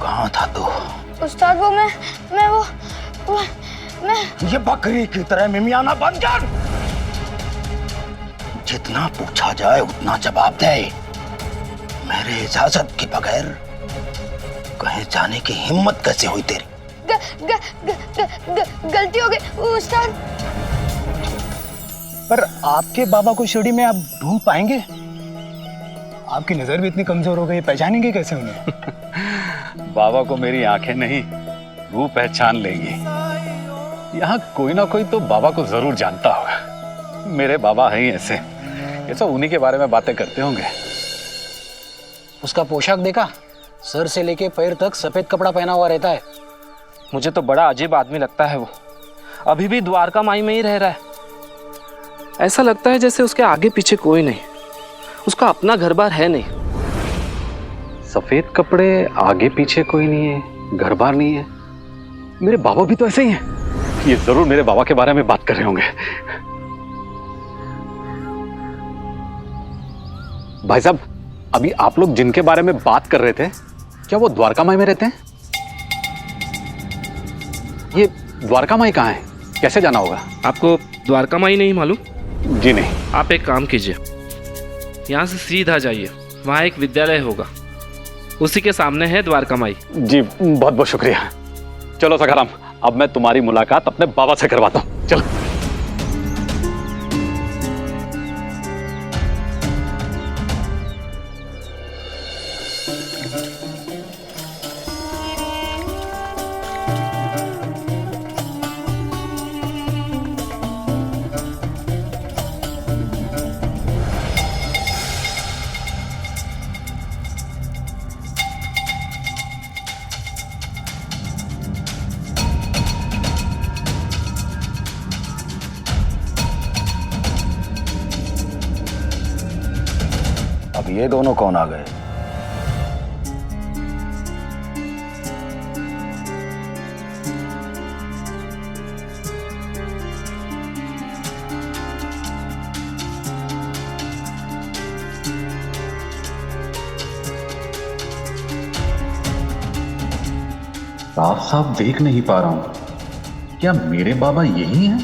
कहाँ था तू? उस्ताद वो मैं ये बकरी की तरह मिमियाना बंद कर। जितना पूछा जाए उतना जवाब दे। मेरे इजाजत के बगैर कहीं जाने की हिम्मत कैसे हुई तेरी? गलती हो गई उस्ताद। पर आपके बाबा को शिरडी में आप ढूंढ पाएंगे? आपकी नजर भी इतनी कमजोर हो गई, पहचानेंगे कैसे उन्हें? बाबा को मेरी आंखें नहीं, रूह पहचान लेंगी। यहाँ कोई ना कोई तो बाबा को जरूर जानता होगा। मेरे बाबा हैं ही ऐसे, ये सब उन्हीं के बारे में बातें करते होंगे। उसका पोशाक देखा? सर से लेके पैर तक सफेद कपड़ा पहना हुआ रहता है। मुझे तो बड़ा अजीब आदमी लगता है वो। अभी भी द्वारका माई में ही रह रहा है। ऐसा लगता है जैसे उसके आगे पीछे कोई नहीं, उसका अपना घर बार है नहीं। सफेद कपड़े, आगे पीछे कोई नहीं है, घर बार नहीं है। मेरे बाबा भी तो ऐसे ही हैं। ये जरूर मेरे बाबा के बारे में बात कर रहे होंगे। भाई साहब, अभी आप लोग जिनके बारे में बात कर रहे थे, क्या वो द्वारका माई में रहते हैं? ये द्वारका माई कहाँ है? कैसे जाना होगा? आपको द्वारका माई नहीं मालूम? जी नहीं। आप एक काम कीजिए, यहाँ से सीधा जाइए, वहाँ एक विद्यालय होगा, उसी के सामने है द्वारका माई। जी बहुत बहुत शुक्रिया। चलो सखाराम, अब मैं तुम्हारी मुलाकात अपने बाबा से करवाता हूँ। चलो। अब ये दोनों कौन आ गए? साफ साफ देख नहीं पा रहा हूं, क्या मेरे बाबा यही हैं?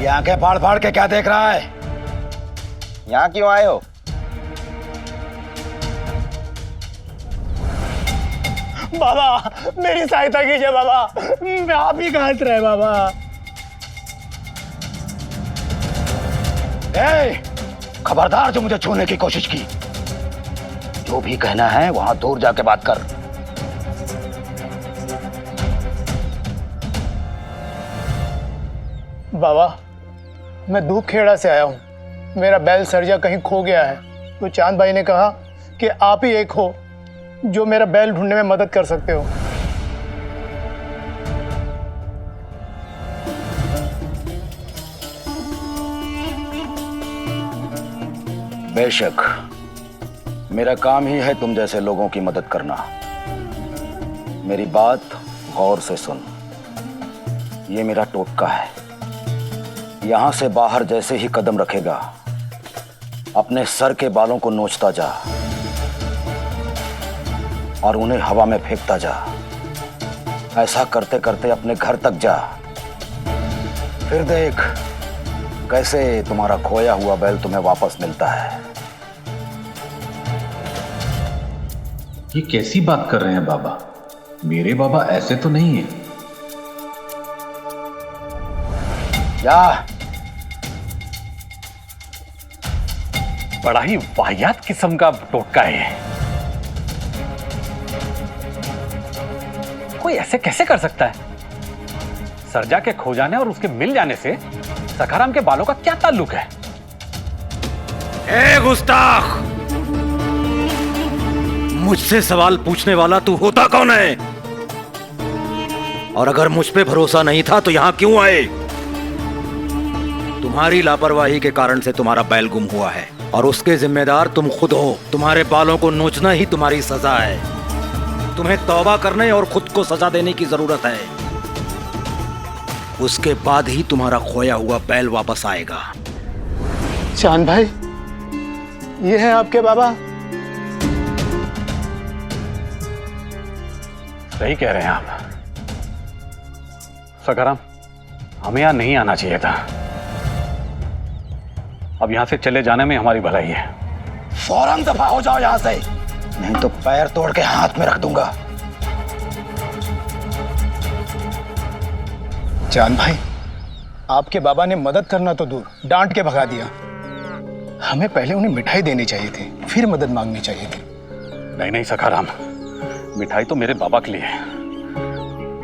ये आंखें फाड़ फाड़ के क्या देख रहा है? यहाँ क्यों आए हो? बाबा मेरी सहायता कीजिए बाबा, मैं आप ही कहाँ रहे बाबा। खबरदार जो मुझे छूने की कोशिश की। जो भी कहना है वहां दूर जाके बात कर। बाबा मैं धूप खेड़ा से आया हूँ, मेरा बैल सरजा कहीं खो गया है, तो चांद भाई ने कहा कि आप ही एक हो जो मेरा बैल ढूंढने में मदद कर सकते हो। बेशक, मेरा काम ही है तुम जैसे लोगों की मदद करना। मेरी बात गौर से सुन। ये मेरा टोटका है। यहां से बाहर जैसे ही कदम रखेगा, अपने सर के बालों को नोचता जा और उन्हें हवा में फेंकता जा। ऐसा करते करते अपने घर तक जा। फिर देख कैसे तुम्हारा खोया हुआ बैल तुम्हें वापस मिलता है। ये कैसी बात कर रहे हैं बाबा? मेरे बाबा ऐसे तो नहीं है। जा। बड़ा ही वाहियात किस्म का टोटका है। कोई ऐसे कैसे कर सकता है? सरजा के खो जाने और उसके मिल जाने से सखाराम के बालों का क्या ताल्लुक है? ए गुस्ताख! मुझसे सवाल पूछने वाला तू होता कौन है? और अगर मुझ पे भरोसा नहीं था तो यहां क्यों आए? तुम्हारी लापरवाही के कारण से तुम्हारा बैल गुम हुआ है और उसके जिम्मेदार तुम खुद हो। तुम्हारे बालों को नोचना ही तुम्हारी सजा है। तुम्हें तौबा करने और खुद को सजा देने की जरूरत है। उसके बाद ही तुम्हारा खोया हुआ बैल वापस आएगा। चांद भाई, ये है आपके बाबा। सही कह रहे हैं आप। सखाराम, हमें यहाँ नहीं आना चाहिए था। अब यहाँ से चले जाने में हमारी भलाई है। फौरन दफा हो जाओ यहाँ से, नहीं तो पैर तोड़ के हाथ में रख दूंगा। चांद भाई, आपके बाबा ने मदद करना तो दूर, डांट के भगा दिया। हमें पहले उन्हें मिठाई देनी चाहिए थी, फिर मदद मांगनी चाहिए थी। नहीं नहीं सखाराम, मिठाई तो मेरे बाबा के लिए है।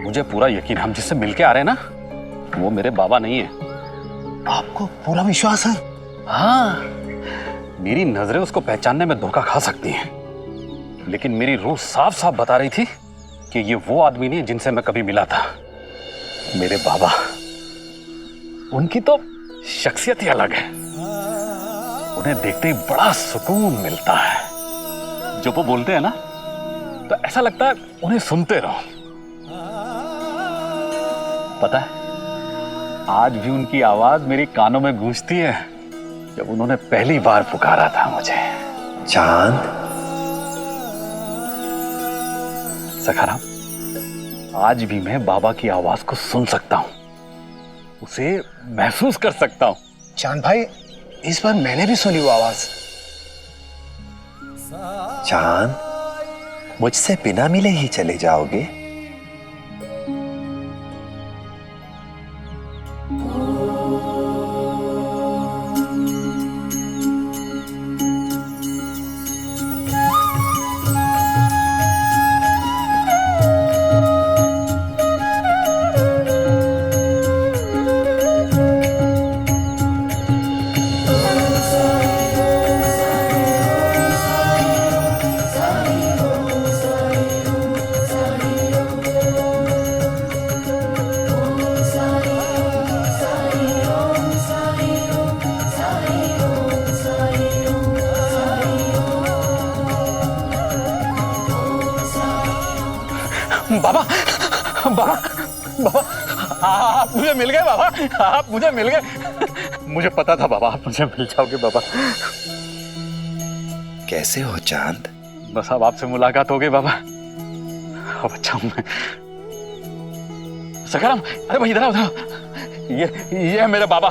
मुझे पूरा यकीन, हम जिससे मिलके आ रहे हैं ना, वो मेरे बाबा नहीं है। आपको पूरा विश्वास है? हाँ, मेरी नजरें उसको पहचानने में धोखा खा सकती हैं, लेकिन मेरी रूह साफ साफ बता रही थी कि ये वो आदमी नहीं जिनसे मैं कभी मिला था। मेरे बाबा, उनकी तो शख्सियत ही अलग है। उन्हें देखते ही बड़ा सुकून मिलता है। जब वो बोलते हैं ना, तो ऐसा लगता है उन्हें सुनते रहो। पता है, आज भी उनकी आवाज मेरी कानों में गूंजती है, जब उन्होंने पहली बार पुकारा था मुझे। चांद, सखाराम, आज भी मैं बाबा की आवाज को सुन सकता हूं, उसे महसूस कर सकता हूं। चांद भाई, इस बार मैंने भी सुनी वो आवाज। चांद, मुझसे बिना मिले ही चले जाओगे? बाबा, बाबा, बाबा, आप मुझे मिल गए बाबा, आप मुझे मिल गए। मुझे पता था बाबा, आप मुझे मिल जाओगे बाबा। कैसे हो चांद? बस अब आपसे मुलाकात हो गई बाबा, अब अच्छा हूं मैं। सखाराम, अरे भाई इधर आओ, ये है मेरे बाबा।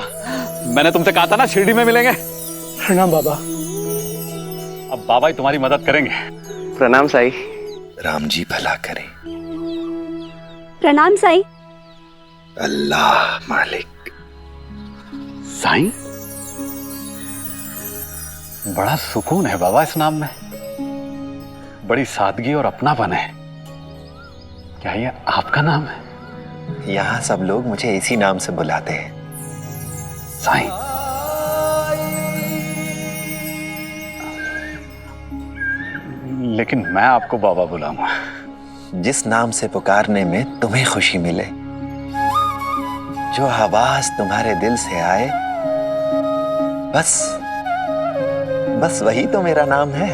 मैंने तुमसे कहा था ना शिरडी में मिलेंगे। प्रणाम बाबा। अब बाबा ही तुम्हारी मदद करेंगे। प्रणाम साई। राम जी भला करे। प्रणाम साईं। अल्लाह मालिक। साईं, बड़ा सुकून है बाबा इस नाम में, बड़ी सादगी और अपनापन है। क्या ये आपका नाम है? यहाँ सब लोग मुझे इसी नाम से बुलाते हैं। साईं, लेकिन मैं आपको बाबा बुलाऊंगा। जिस नाम से पुकारने में तुम्हें खुशी मिले, जो आवाज तुम्हारे दिल से आए, बस वही तो मेरा नाम है।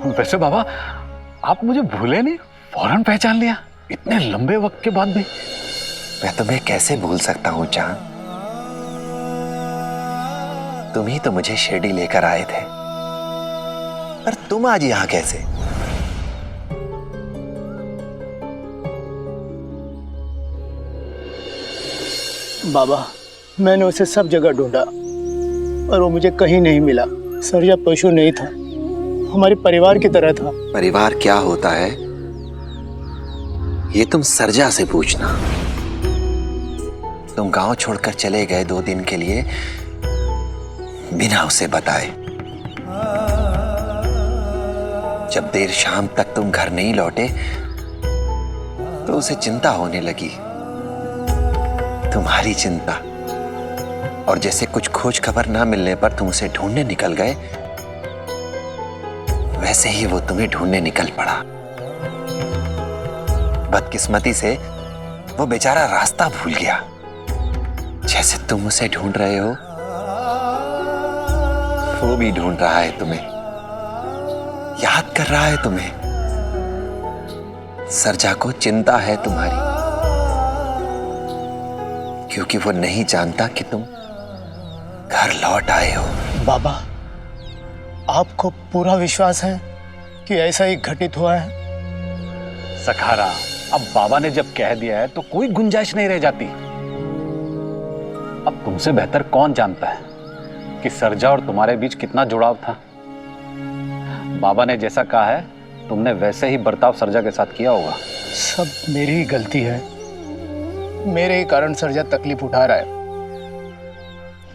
वैसे बाबा, आप मुझे भूले नहीं, फौरन पहचान लिया इतने लंबे वक्त के बाद भी। मैं तुम्हें कैसे भूल सकता हूँ चांद? तुम ही तो मुझे शिरडी लेकर आए थे, पर तुम आज यहाँ कैसे? बाबा, मैंने उसे सब जगह ढूंढा और वो मुझे कहीं नहीं मिला। सर्जा पशु नहीं था, हमारे परिवार की तरह था। परिवार क्या होता है ये तुम सर्जा से पूछना। तुम गांव छोड़कर चले गए 2 दिन के लिए बिना उसे बताए। जब देर शाम तक तुम घर नहीं लौटे तो उसे चिंता होने लगी, तुम्हारी चिंता। और जैसे कुछ खोज खबर ना मिलने पर तुम उसे ढूंढने निकल गए, वैसे ही वो तुम्हें ढूंढने निकल पड़ा। बदकिस्मती से वो बेचारा रास्ता भूल गया। जैसे तुम उसे ढूंढ रहे हो, वो भी ढूंढ रहा है तुम्हें, याद कर रहा है तुम्हें। सर्जा को चिंता है तुम्हारी, क्योंकि वो नहीं जानता कि तुम घर लौट आए हो। बाबा, आपको पूरा विश्वास है कि ऐसा ही घटित हुआ है? सखाराम, अब बाबा ने जब कह दिया है तो कोई गुंजाइश नहीं रह जाती। अब तुमसे बेहतर कौन जानता है कि सरजा और तुम्हारे बीच कितना जुड़ाव था। बाबा ने जैसा कहा है तुमने वैसे ही बर्ताव सरजा के साथ किया होगा। सब मेरी ही गलती है, मेरे ही कारण सरजा तकलीफ उठा रहा है।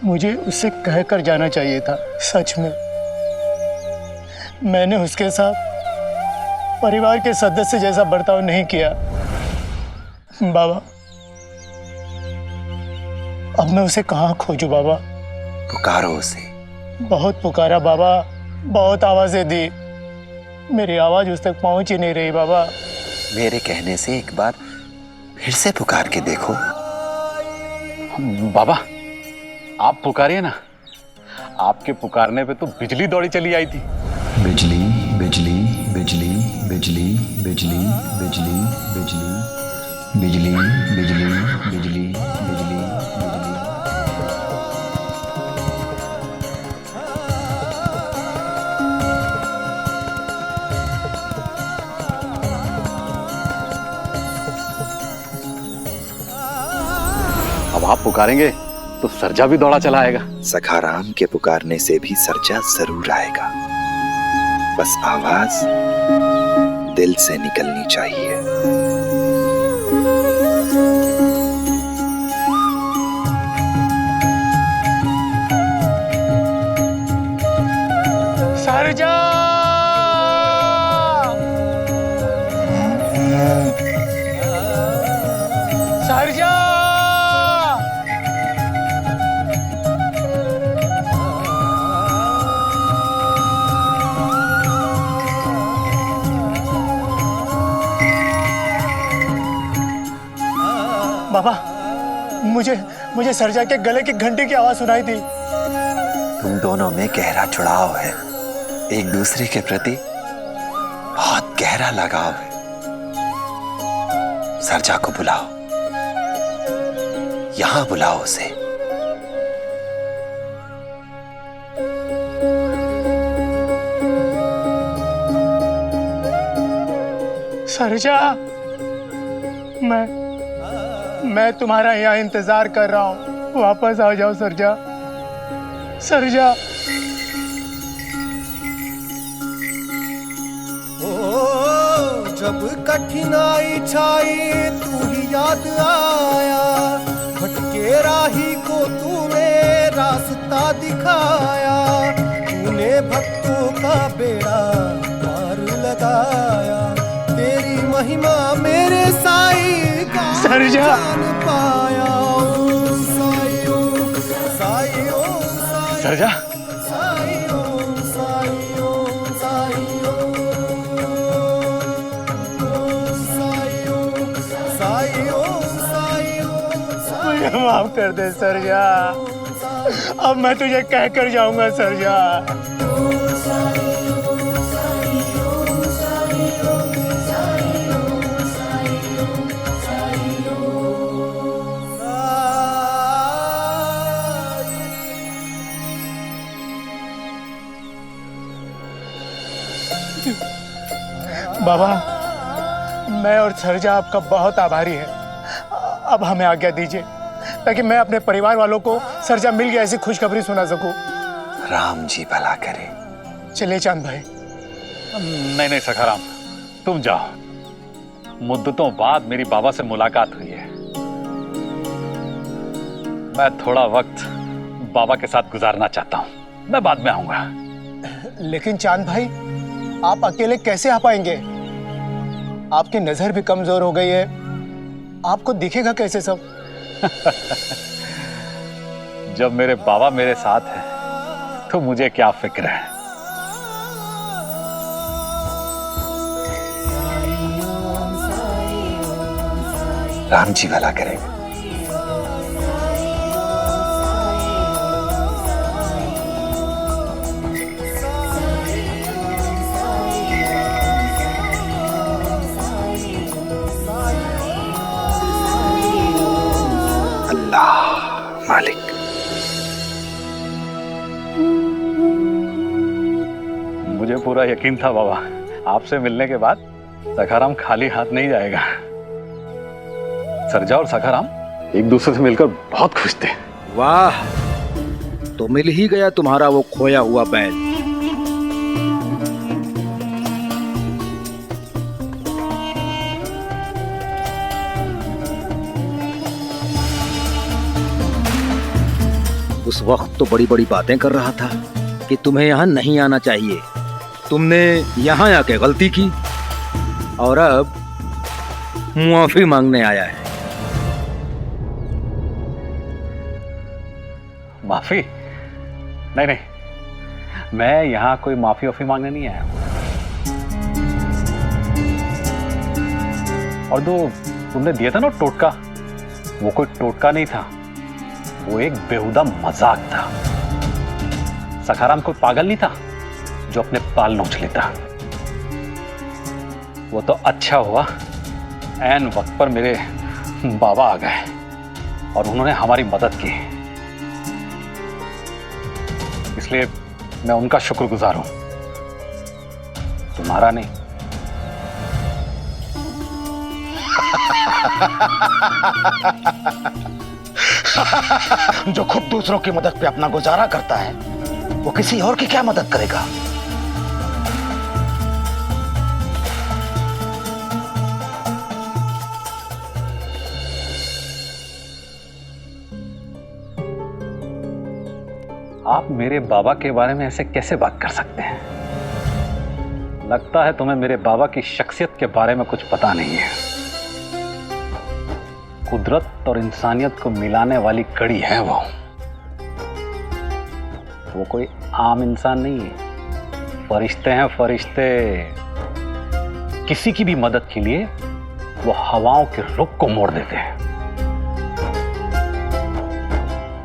मुझे उससे कहकर जाना चाहिए था। सच में मैंने उसके साथ परिवार के सदस्य जैसा बर्ताव नहीं किया। बाबा, अब मैं उसे कहाँ खोजूं बाबा? पुकारो उसे। बहुत पुकारा बाबा, बहुत आवाजें दी, मेरी आवाज उस तक पहुंच ही नहीं रही बाबा। मेरे कहने से एक बार फिर से पुकार के देखो। बाबा आप पुकारिए ना, आपके पुकारने पे तो बिजली दौड़ी चली आई थी। बिजली बिजली बिजली बिजली बिजली बिजली बिजली बिजली बिजली बिजली बिजली बिजली। अब आप पुकारेंगे तो सरजा भी दौड़ा चला आएगा। सखाराम के पुकारने से भी सरजा जरूर आएगा, बस आवाज दिल से निकलनी चाहिए। सरजा! सरजा! बाबा, मुझे सरजा के गले की घंटी की आवाज सुनाई थी। तुम दोनों में गहरा जुड़ाव है, एक दूसरे के प्रति बहुत गहरा लगाव है। सरजा को बुलाओ, यहां बुलाओ उसे। सरजा, मैं तुम्हारा यहाँ इंतजार कर रहा हूँ, वापस आ जाओ सरजा। सरजा। जब कठिनाई छाई तू ही याद आया, भटके राही को तूने रास्ता दिखाया, तूने भक्तों का बेड़ा पार लगाया, तेरी महिमा मेरे साईं का सरजा जान पाया। सरजा मुझे माफ कर दे सरजा, अब मैं तुझे कह कर जाऊंगा सरजा। बाबा, मैं और सरजा आपका बहुत आभारी है। अब हमें आज्ञा दीजिए ताकि मैं अपने परिवार वालों को सरजा मिल गया ऐसी खुशखबरी सुना सकूं। राम जी भला करे। चलिए चांद भाई। नहीं सखाराम, तुम जाओ। मुद्दतों बाद मेरी बाबा से मुलाकात हुई है, मैं थोड़ा वक्त बाबा के साथ गुजारना चाहता हूं। मैं बाद में आऊंगा। लेकिन चांद भाई, आप अकेले कैसे आ पाएंगे? आपकी नजर भी कमजोर हो गई है, आपको दिखेगा कैसे सब? जब मेरे बाबा मेरे साथ हैं तो मुझे क्या फिक्र है। राम जी भला करेंगे। मालिक, मुझे पूरा यकीन था बाबा, आपसे मिलने के बाद सखाराम खाली हाथ नहीं जाएगा। सरजा और सखाराम एक दूसरे से मिलकर बहुत खुश थे। वाह, तो मिल ही गया तुम्हारा वो खोया हुआ बैल। उस वक्त तो बड़ी बड़ी बातें कर रहा था कि तुम्हें यहां नहीं आना चाहिए, तुमने यहां आके गलती की और अब माफी मांगने आया है। माफी? नहीं नहीं, मैं यहां कोई माफी वाफी मांगने नहीं आया। और जो तुमने दिया था ना टोटका, वो कोई टोटका नहीं था, वो एक बेहुदा मजाक था। सखाराम कोई पागल नहीं था जो अपने बाल नोच लेता। वो तो अच्छा हुआ ऐन वक्त पर मेरे बाबा आ गए और उन्होंने हमारी मदद की, इसलिए मैं उनका शुक्रगुजार हूं, तुम्हारा नहीं। जो खुद दूसरों की मदद पे अपना गुजारा करता है, वो किसी और की क्या मदद करेगा? आप मेरे बाबा के बारे में ऐसे कैसे बात कर सकते हैं? लगता है तुम्हें मेरे बाबा की शख्सियत के बारे में कुछ पता नहीं है। कुदरत और इंसानियत को मिलाने वाली कड़ी है वो। वो कोई आम इंसान नहीं है, फरिश्ते हैं फरिश्ते। किसी की भी मदद के लिए वो हवाओं के रुख को मोड़ देते हैं।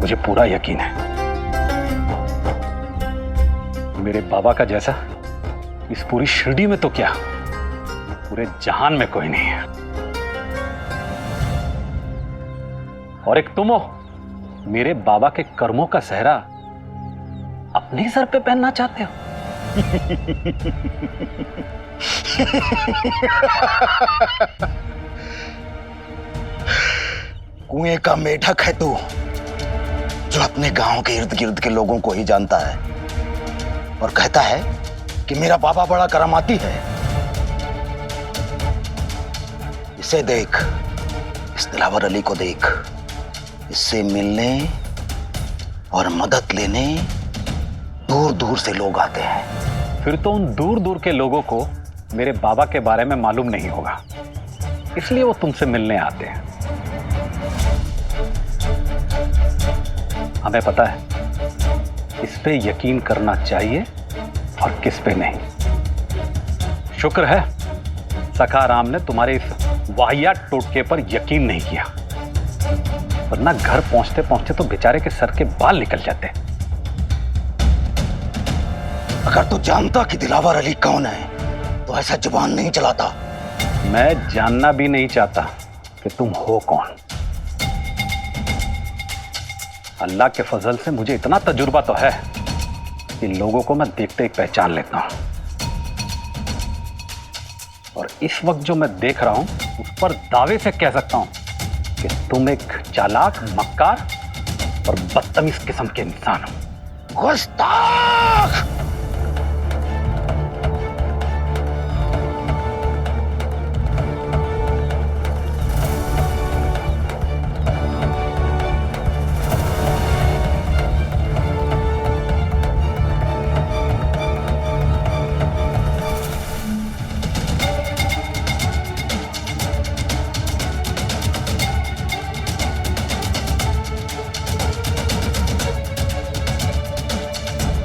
मुझे पूरा यकीन है मेरे बाबा का जैसा इस पूरी शिरडी में तो क्या, पूरे जहान में कोई नहीं है। और एक तुम हो, मेरे बाबा के कर्मों का सहरा अपने सर पे पहनना चाहते हो। कुएं का मेढक है तू, जो अपने गांव के इर्द गिर्द के लोगों को ही जानता है और कहता है कि मेरा बाबा बड़ा करामाती है। इसे देख, इस दिलावर अली को देख, इससे मिलने और मदद लेने दूर दूर से लोग आते हैं। फिर तो उन दूर दूर के लोगों को मेरे बाबा के बारे में मालूम नहीं होगा, इसलिए वो तुमसे मिलने आते हैं। हमें पता है इस पे यकीन करना चाहिए और किस पे नहीं। शुक्र है सखाराम ने तुम्हारे इस वाहियात टोटके पर यकीन नहीं किया, वरना घर पहुंचते पहुंचते तो बेचारे के सर के बाल निकल जाते। अगर तू जानता कि दिलावर अली कौन है तो ऐसा जुबान नहीं चलाता। मैं जानना भी नहीं चाहता कि तुम हो कौन। अल्लाह के फजल से मुझे इतना तजुर्बा तो है कि लोगों को मैं देखते ही पहचान लेता हूं। और इस वक्त जो मैं देख रहा हूं उस पर दावे से कह सकता हूं कि तुम एक चालाक, मक्कार और बदतमीज किस्म के इंसान हो। गुस्ताख!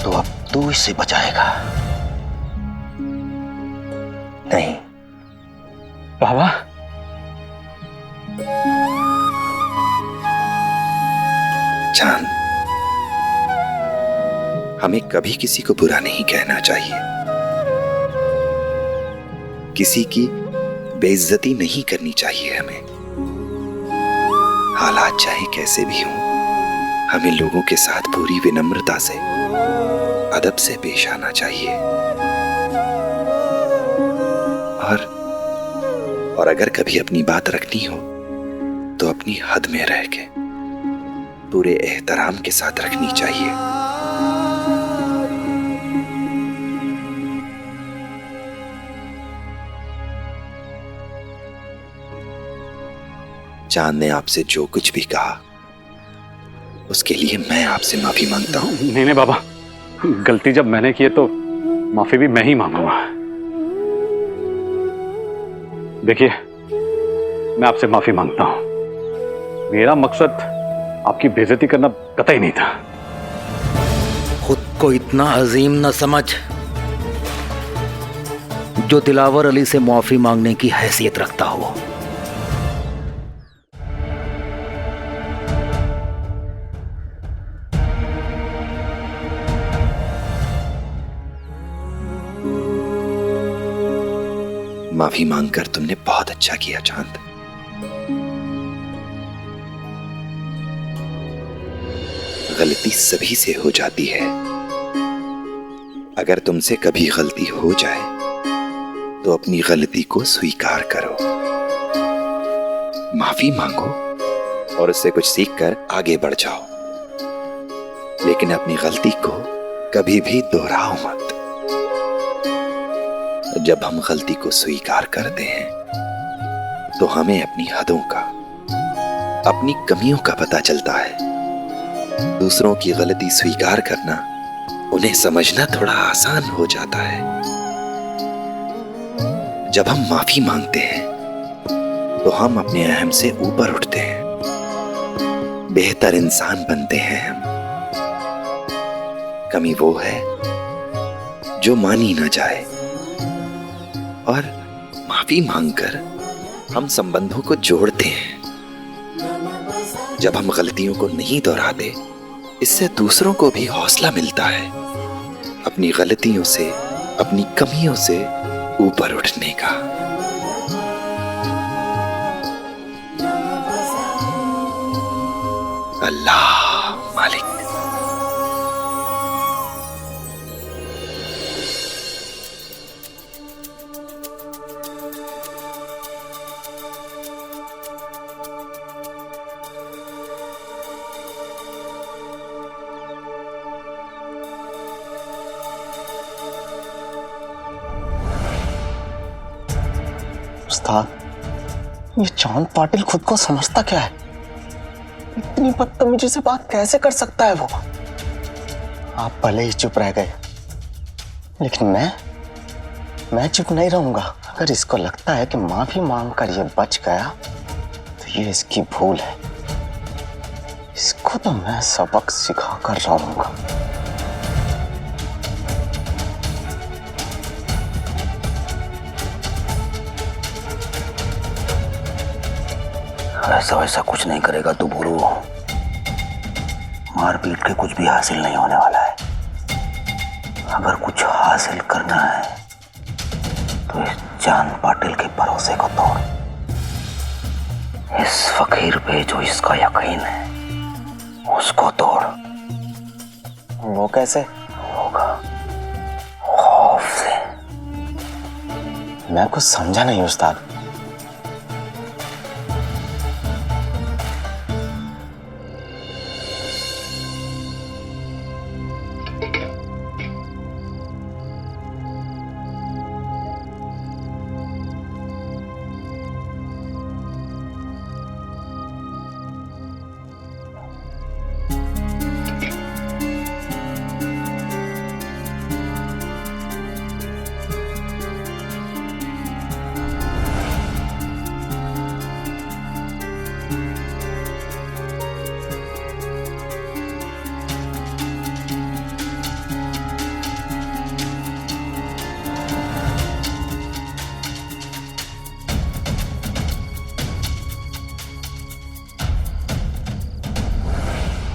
तो अब तू इससे बचाएगा नहीं। बाबा, चांद, हमें कभी किसी को बुरा नहीं कहना चाहिए, किसी की बेइज्जती नहीं करनी चाहिए। हमें हालात चाहे कैसे भी हों, हमें लोगों के साथ पूरी विनम्रता से, अदब से पेश आना चाहिए। और अगर कभी अपनी बात रखनी हो अपनी हद में रह के पूरे एहतराम के साथ रखनी चाहिए। चांद ने आपसे जो कुछ भी कहा उसके लिए मैं आपसे माफी मांगता हूं। नहीं नहीं बाबा, गलती जब मैंने की है तो माफी भी मैं ही मांगूंगा। देखिए, मैं आपसे माफी मांगता हूं। मेरा मकसद आपकी बेइज्जती करना कतई नहीं था। खुद को इतना अजीम न समझ जो दिलावर अली से माफी मांगने की हैसियत रखता हो। माफी मांगकर तुमने बहुत अच्छा किया चांद। गलती सभी से हो जाती है। अगर तुमसे कभी गलती हो जाए तो अपनी गलती को स्वीकार करो, माफी मांगो और उससे कुछ सीखकर आगे बढ़ जाओ। लेकिन अपनी गलती को कभी भी दोहराओ मत। जब हम गलती को स्वीकार करते हैं तो हमें अपनी हदों का, अपनी कमियों का पता चलता है। दूसरों की गलती स्वीकार करना, उन्हें समझना थोड़ा आसान हो जाता है। जब हम माफी मांगते हैं तो हम अपने अहम से ऊपर उठते हैं, बेहतर इंसान बनते हैं हम। कमी वो है जो मानी ना जाए, और माफी मांगकर हम संबंधों को जोड़ते हैं। जब हम गलतियों को नहीं दोहराते, इससे दूसरों को भी हौसला मिलता है अपनी गलतियों से, अपनी कमियों से ऊपर उठने का। अल्लाह मालिक। उस्ताद, ये चांद पाटिल खुद को समझता क्या है? इतनी बदतमीजी से बात कैसे कर सकता है वो? आप भले ही चुप रह गए, लेकिन मैं चुप नहीं रहूंगा। अगर इसको लगता है कि माफी मांगकर ये बच गया तो ये इसकी भूल है। इसको तो मैं सबक सिखा कर रहूंगा। ऐसा वैसा कुछ नहीं करेगा तू भूरू। मार पीट के कुछ भी हासिल नहीं होने वाला है। अगर कुछ हासिल करना है तो इस चांद पाटिल के भरोसे को तोड़। इस फकीर पे जो इसका यकीन है उसको तोड़। वो कैसे होगा? खौफ से। मैं कुछ समझा नहीं उस्ताद।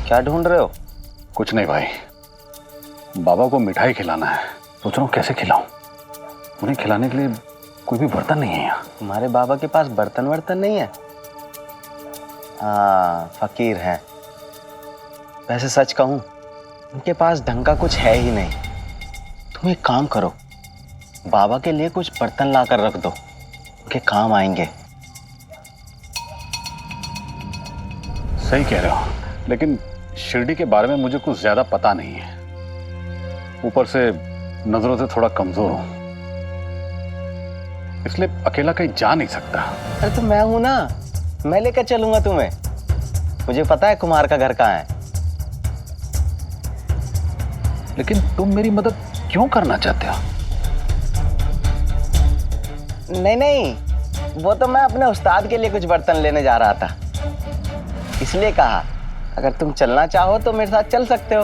क्या ढूंढ रहे हो? कुछ नहीं भाई, बाबा को मिठाई खिलाना है। सोच रहा हूँ कैसे खिलाऊं। उन्हें खिलाने के लिए कोई भी बर्तन नहीं है यहाँ। तुम्हारे बाबा के पास बर्तन वर्तन नहीं है? हाँ, फकीर हैं। वैसे सच कहूं, उनके पास ढंग का कुछ है ही नहीं। तुम एक काम करो, बाबा के लिए कुछ बर्तन ला कर रख दो, उनके काम आएंगे। सही कह रहे हो, लेकिन शिरडी के बारे में मुझे कुछ ज्यादा पता नहीं है। ऊपर से नजरों से थोड़ा कमजोर हूं, इसलिए अकेला कहीं जा नहीं सकता। अरे तो मैं हूं ना, मैं लेकर चलूंगा तुम्हें। मुझे पता है कुमार का घर कहाँ है। लेकिन तुम मेरी मदद क्यों करना चाहते हो? नहीं नहीं, वो तो मैं अपने उस्ताद के लिए कुछ बर्तन लेने जा रहा था, इसलिए कहा अगर तुम चलना चाहो तो मेरे साथ चल सकते हो।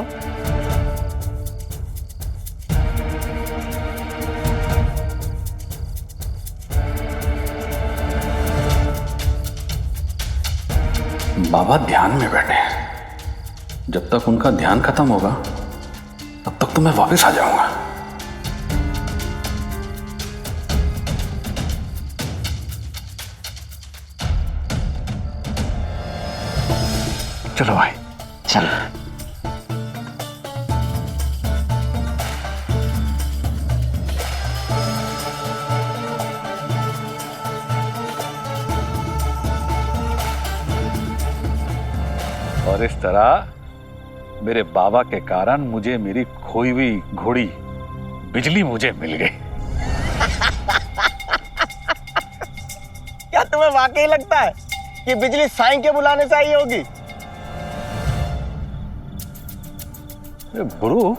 बाबा ध्यान में बैठे हैं। जब तक उनका ध्यान खत्म होगा तब तक तो मैं वापस आ जाऊंगा। चलो भाई, चल। और इस तरह मेरे बाबा के कारण मुझे मेरी खोई हुई घोड़ी बिजली मुझे मिल गई। क्या तुम्हें वाकई लगता है कि बिजली साईं के बुलाने से आई होगी? गुरु,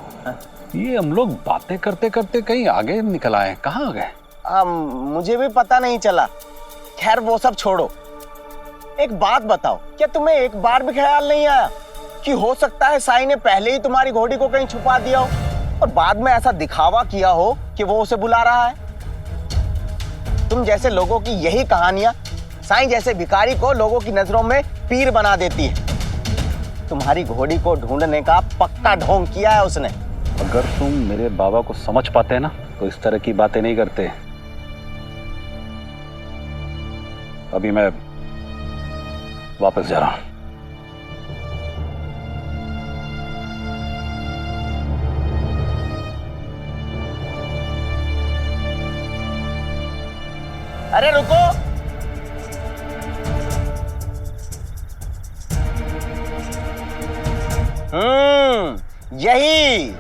ये हम लोग बातें करते करते कहीं आगे निकल आए, कहाँ आ गए? मुझे भी पता नहीं चला। खैर वो सब छोड़ो, एक बात बताओ, क्या तुम्हें एक बार भी ख्याल नहीं आया कि हो सकता है साईं ने पहले ही तुम्हारी घोड़ी को कहीं छुपा दिया हो और बाद में ऐसा दिखावा किया हो कि वो उसे बुला रहा है? तुम जैसे लोगों की यही कहानियां साईं जैसे भिखारी को लोगों की नजरों में पीर बना देती है। तुम्हारी घोड़ी को ढूंढने का पक्का ढोंग किया है उसने। अगर तुम मेरे बाबा को समझ पाते ना तो इस तरह की बातें नहीं करते। अभी मैं वापस जा रहा हूं। अरे रुको, यही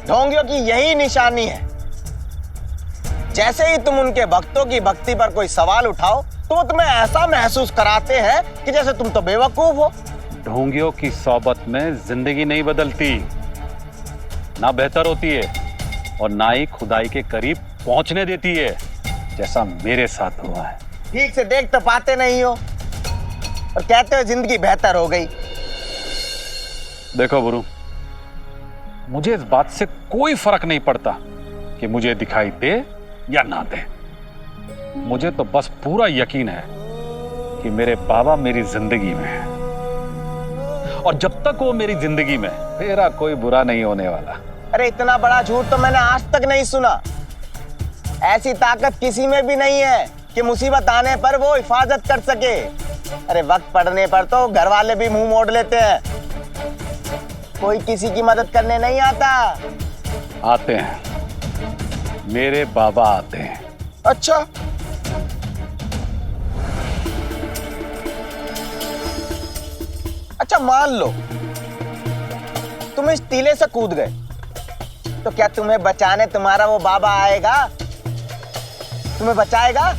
ढोंगियों की यही निशानी है। जैसे ही तुम उनके भक्तों की भक्ति पर कोई सवाल उठाओ तो वो तुम्हें ऐसा महसूस कराते हैं कि जैसे तुम तो बेवकूफ हो। ढोंगियों की सोबत में जिंदगी नहीं बदलती, ना बेहतर होती है और ना ही खुदाई के करीब पहुंचने देती है, जैसा मेरे साथ हुआ है। ठीक से देख तो पाते नहीं हो और कहते हो जिंदगी बेहतर हो गई। देखो गुरु, मुझे इस बात से कोई फर्क नहीं पड़ता कि मुझे दिखाई दे या ना दे। मुझे तो बस पूरा यकीन है कि मेरे बाबा मेरी जिंदगी में है और जब तक वो मेरी जिंदगी में, मेरा कोई बुरा नहीं होने वाला। अरे इतना बड़ा झूठ तो मैंने आज तक नहीं सुना। ऐसी ताकत किसी में भी नहीं है कि मुसीबत आने पर वो हिफाजत कर सके। अरे वक्त पड़ने पर तो घर वाले भी मुंह मोड़ लेते हैं। कोई किसी की मदद करने नहीं आता। आते हैं, मेरे बाबा आते हैं। अच्छा, अच्छा मान लो तुम इस टीले से कूद गए, तो क्या तुम्हें बचाने तुम्हारा वो बाबा आएगा? तुम्हें बचाएगा?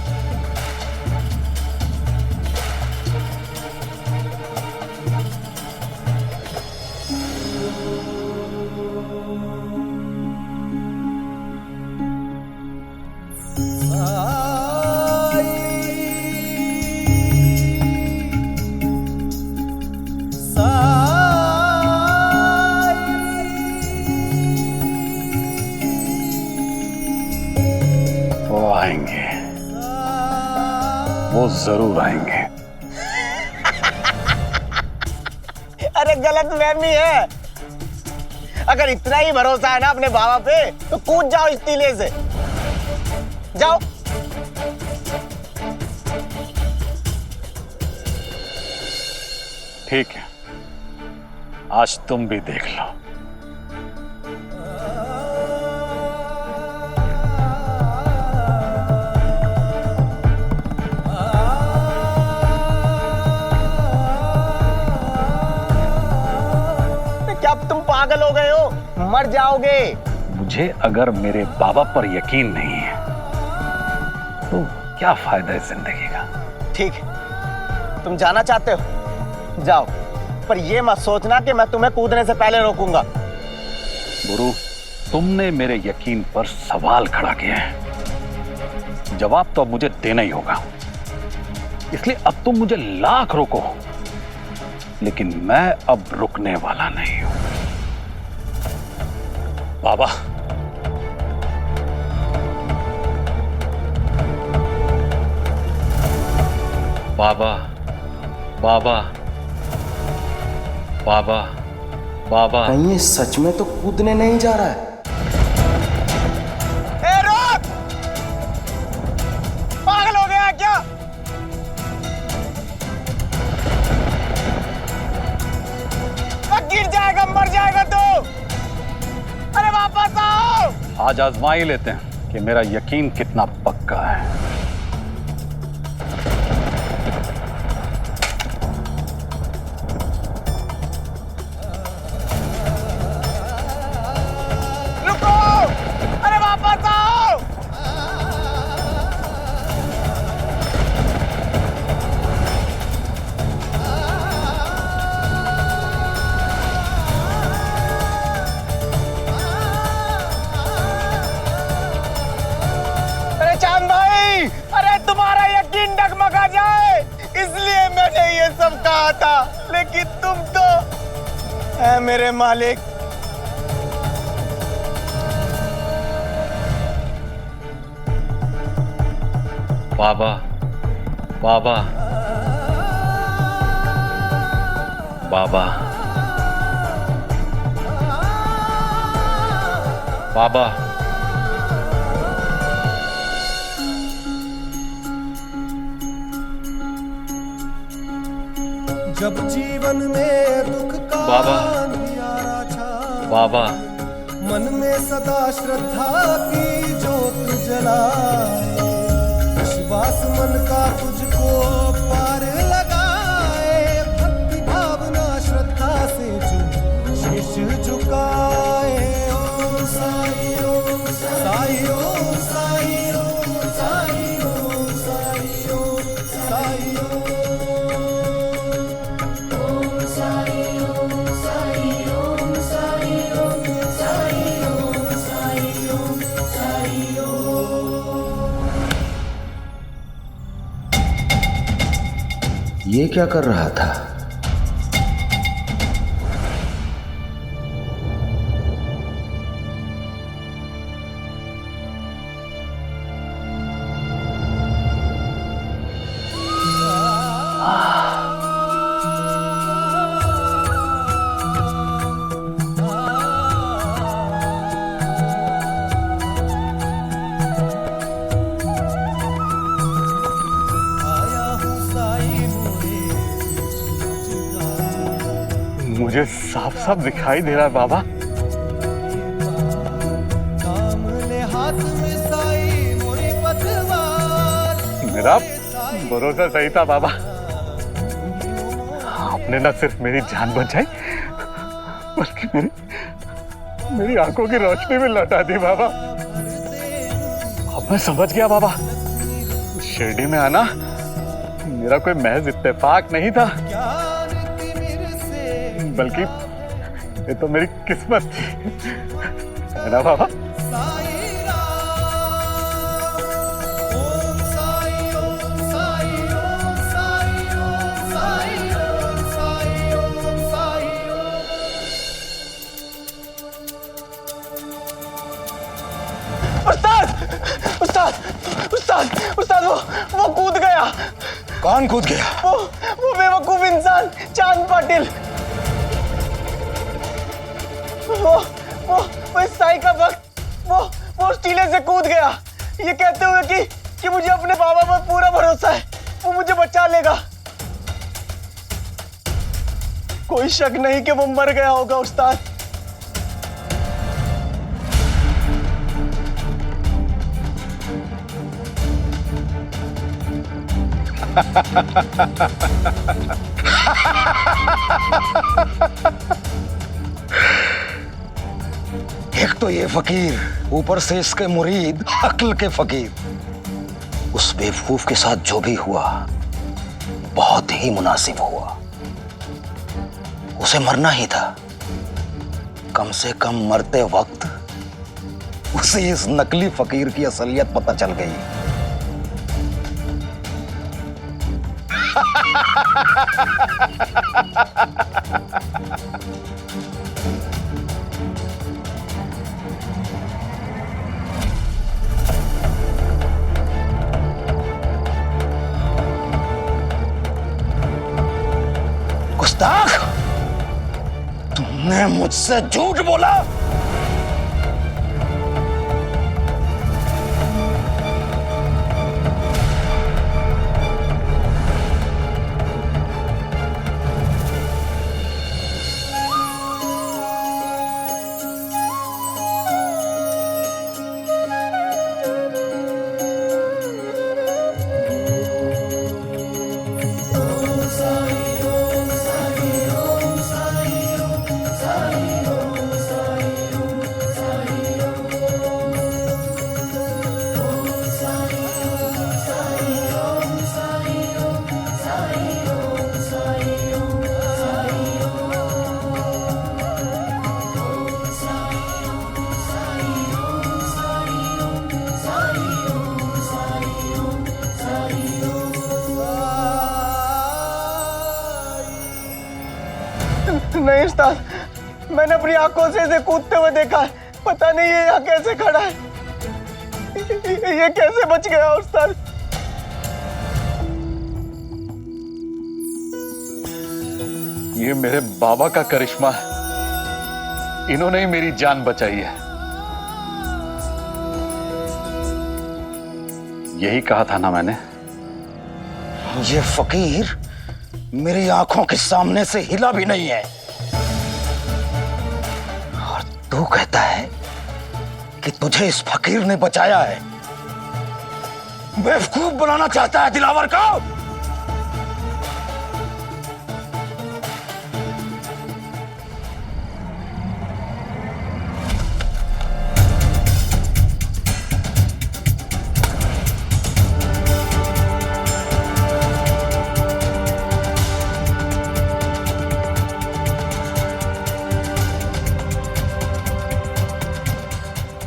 वो आएंगे, वो जरूर आएंगे। अरे गलतफहमी है। अगर इतना ही भरोसा है ना अपने बाबा पे तो कूद जाओ इस टीले से। जाओ। ठीक है, आज तुम भी देख लो। पागल हो गए हो, मर जाओगे। मुझे अगर मेरे बाबा पर यकीन नहीं है तो क्या फायदा है जिंदगी का। ठीक, तुम जाना चाहते हो, जाओ, पर ये मत सोचना कि मैं तुम्हें कूदने से पहले रोकूंगा। गुरु, तुमने मेरे यकीन पर सवाल खड़ा किया है, जवाब तो अब मुझे देना ही होगा। इसलिए अब तुम मुझे लाख रोको, लेकिन मैं अब रुकने वाला नहीं हूं। बाबा, बाबा, बाबा, बाबा, बाबा। कहीं ये सच में तो कूदने नहीं जा रहा है। ए रोक! पागल हो गया क्या? गिर जाएगा, मर जाएगा तू। अरे वापस आओ। आज आजमा ही लेते हैं कि मेरा यकीन कितना पक्का है। रुको! अरे वापस आओ। अरे चांद भाई, अरे तुम्हारा यकीन डगमगा जाए इसलिए मैंने ये सब कहा था, लेकिन तुम तो है मेरे मालिक। बाबा, बाबा, बाबा, बाबा। जब जीवन में दुख का बाबा। अंधियारा छाए, बाबा, मन में सदा श्रद्धा की ज्योत जलाए, विश्वास मन का तुझको पार लगाए, भक्ति भावना श्रद्धा से जो शीश झुकाए। ओम साई, ओम साई, ओम साई, ओम साई, ओम साई, ओम साई, ओम साई, ओम साई, ओम साई, ओम साई, ओम साई, ओम साई, ओम। ये क्या कर रहा था? आया हूँ साई मोरे मुझे साफ साफ दिखाई दे रहा है बाबा। काम ले हाथ में साई मोरी पतवार। मेरा भरोसा सही था बाबा। आपने न सिर्फ मेरी जान बचाई, बल्कि मेरी आंखों की रोशनी भी लौटा दी बाबा। अब मैं समझ गया बाबा, शिरडी में आना मेरा कोई महज इत्तेफाक नहीं था, बल्कि ये तो मेरी किस्मत थी, है ना बाबा? ओम साई, ओम साई, ओम साई, ओम साई, ओम साई, ओम साई, उस्ताद, उस्ताद, उस्ताद, उस्ताद, वो कूद गया। कौन कूद गया? वो बेवकूफ इंसान चांद पाटिल। वो इस साई का वक्त वो उस टीले से कूद गया, ये कहते हुए कि मुझे अपने बाबा पर पूरा भरोसा है, वो मुझे बचा लेगा। कोई शक नहीं कि वो मर गया होगा उस्ताद। तो ये फकीर, ऊपर से इसके मुरीद अक्ल के फकीर। उस बेवकूफ के साथ जो भी हुआ बहुत ही मुनासिब हुआ। उसे मरना ही था। कम से कम मरते वक्त उसे इस नकली फकीर की असलियत पता चल गई। गुस्ताख, तुमने मुझसे झूठ बोला। नहीं उस्ताद, मैंने अपनी आंखों से इसे कूदते हुए देखा है। पता नहीं ये यहाँ कैसे खड़ा है, ये कैसे बच गया उस्ताद। ये मेरे बाबा का करिश्मा है। इन्होंने ही मेरी जान बचाई है। यही कहा था ना मैंने। ये फकीर मेरी आंखों के सामने से हिला भी नहीं है, और तू कहता है कि तुझे इस फकीर ने बचाया है। बेवकूफ बनाना चाहता है दिलावर को।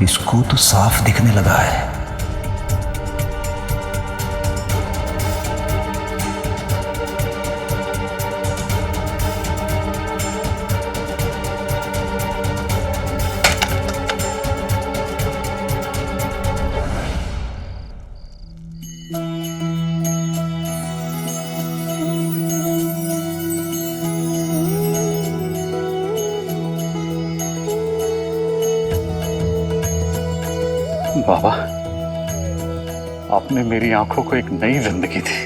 इसको तो साफ दिखने लगा है। बाबा, आपने मेरी आंखों को एक नई जिंदगी दी,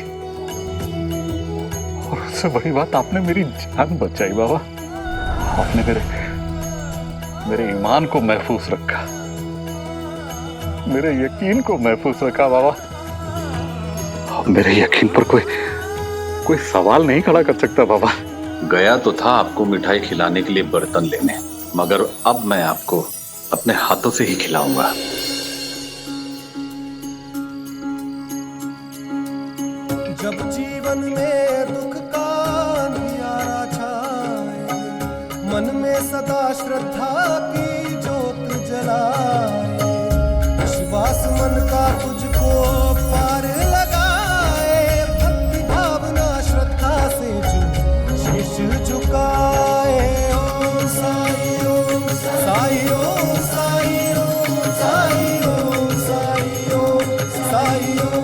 और उससे बड़ी बात, आपने मेरी जान बचाई। बाबा, आपने मेरे ईमान को महफूज रखा, मेरे यकीन को महफूज रखा। बाबा, अब मेरे यकीन पर कोई सवाल नहीं खड़ा कर सकता। बाबा, गया तो था आपको मिठाई खिलाने के लिए बर्तन लेने, मगर अब मैं आपको अपने हाथों से ही खिलाऊंगा। जब जीवन में दुख का अंधियारा छाए, मन में सदा श्रद्धा की जोत जलाए, विश्वास मन का तुझको पार लगाए, भक्ति भावना श्रद्धा से जो शीश झुकाए। ओम साई ओम साई ओम साई ओम साई ओम साई ओम साई ओम।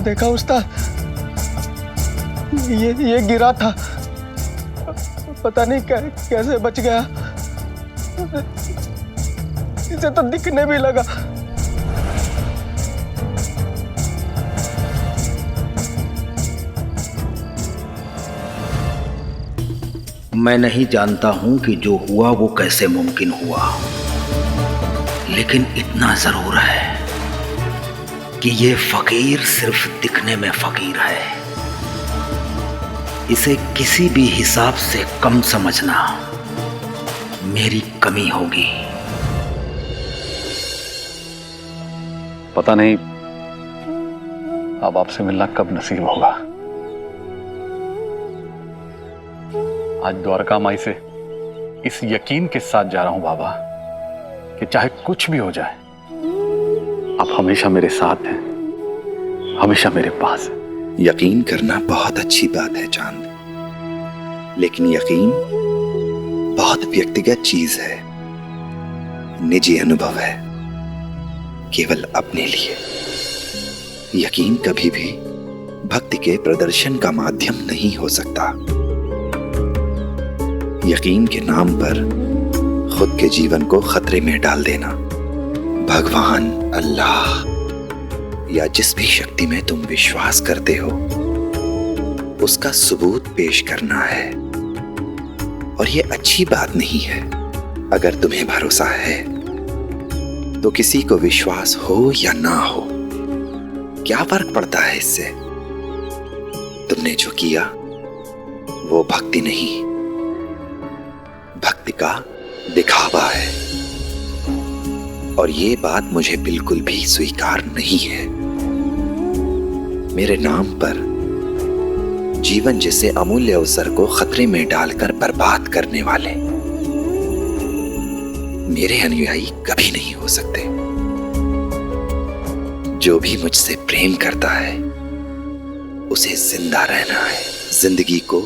देखा उस्ताद, ये गिरा था, पता नहीं कैसे बच गया। इसे तो दिखने भी लगा। मैं नहीं जानता हूं कि जो हुआ वो कैसे मुमकिन हुआ, लेकिन इतना जरूर है कि ये फकीर सिर्फ दिखने में फकीर है। इसे किसी भी हिसाब से कम समझना मेरी कमी होगी। पता नहीं अब आपसे मिलना कब नसीब होगा। आज द्वारका माई से इस यकीन के साथ जा रहा हूं बाबा कि चाहे कुछ भी हो जाए आप हमेशा मेरे साथ हैं, हमेशा मेरे पास हैं। यकीन करना बहुत अच्छी बात है चांद, लेकिन यकीन बहुत व्यक्तिगत चीज है, निजी अनुभव है, केवल अपने लिए। यकीन कभी भी भक्ति के प्रदर्शन का माध्यम नहीं हो सकता। यकीन के नाम पर खुद के जीवन को खतरे में डाल देना, भगवान, अल्लाह या जिस भी शक्ति में तुम विश्वास करते हो उसका सबूत पेश करना है। और ये अच्छी बात नहीं है। अगर तुम्हें भरोसा है तो किसी को विश्वास हो या ना हो क्या फर्क पड़ता है इससे। तुमने जो किया वो भक्ति नहीं, भक्ति का दिखावा है। और ये बात मुझे बिल्कुल भी स्वीकार नहीं है। मेरे नाम पर जीवन जैसे अमूल्य अवसर को खतरे में डालकर बर्बाद करने वाले मेरे अनुयायी कभी नहीं हो सकते। जो भी मुझसे प्रेम करता है उसे जिंदा रहना है, जिंदगी को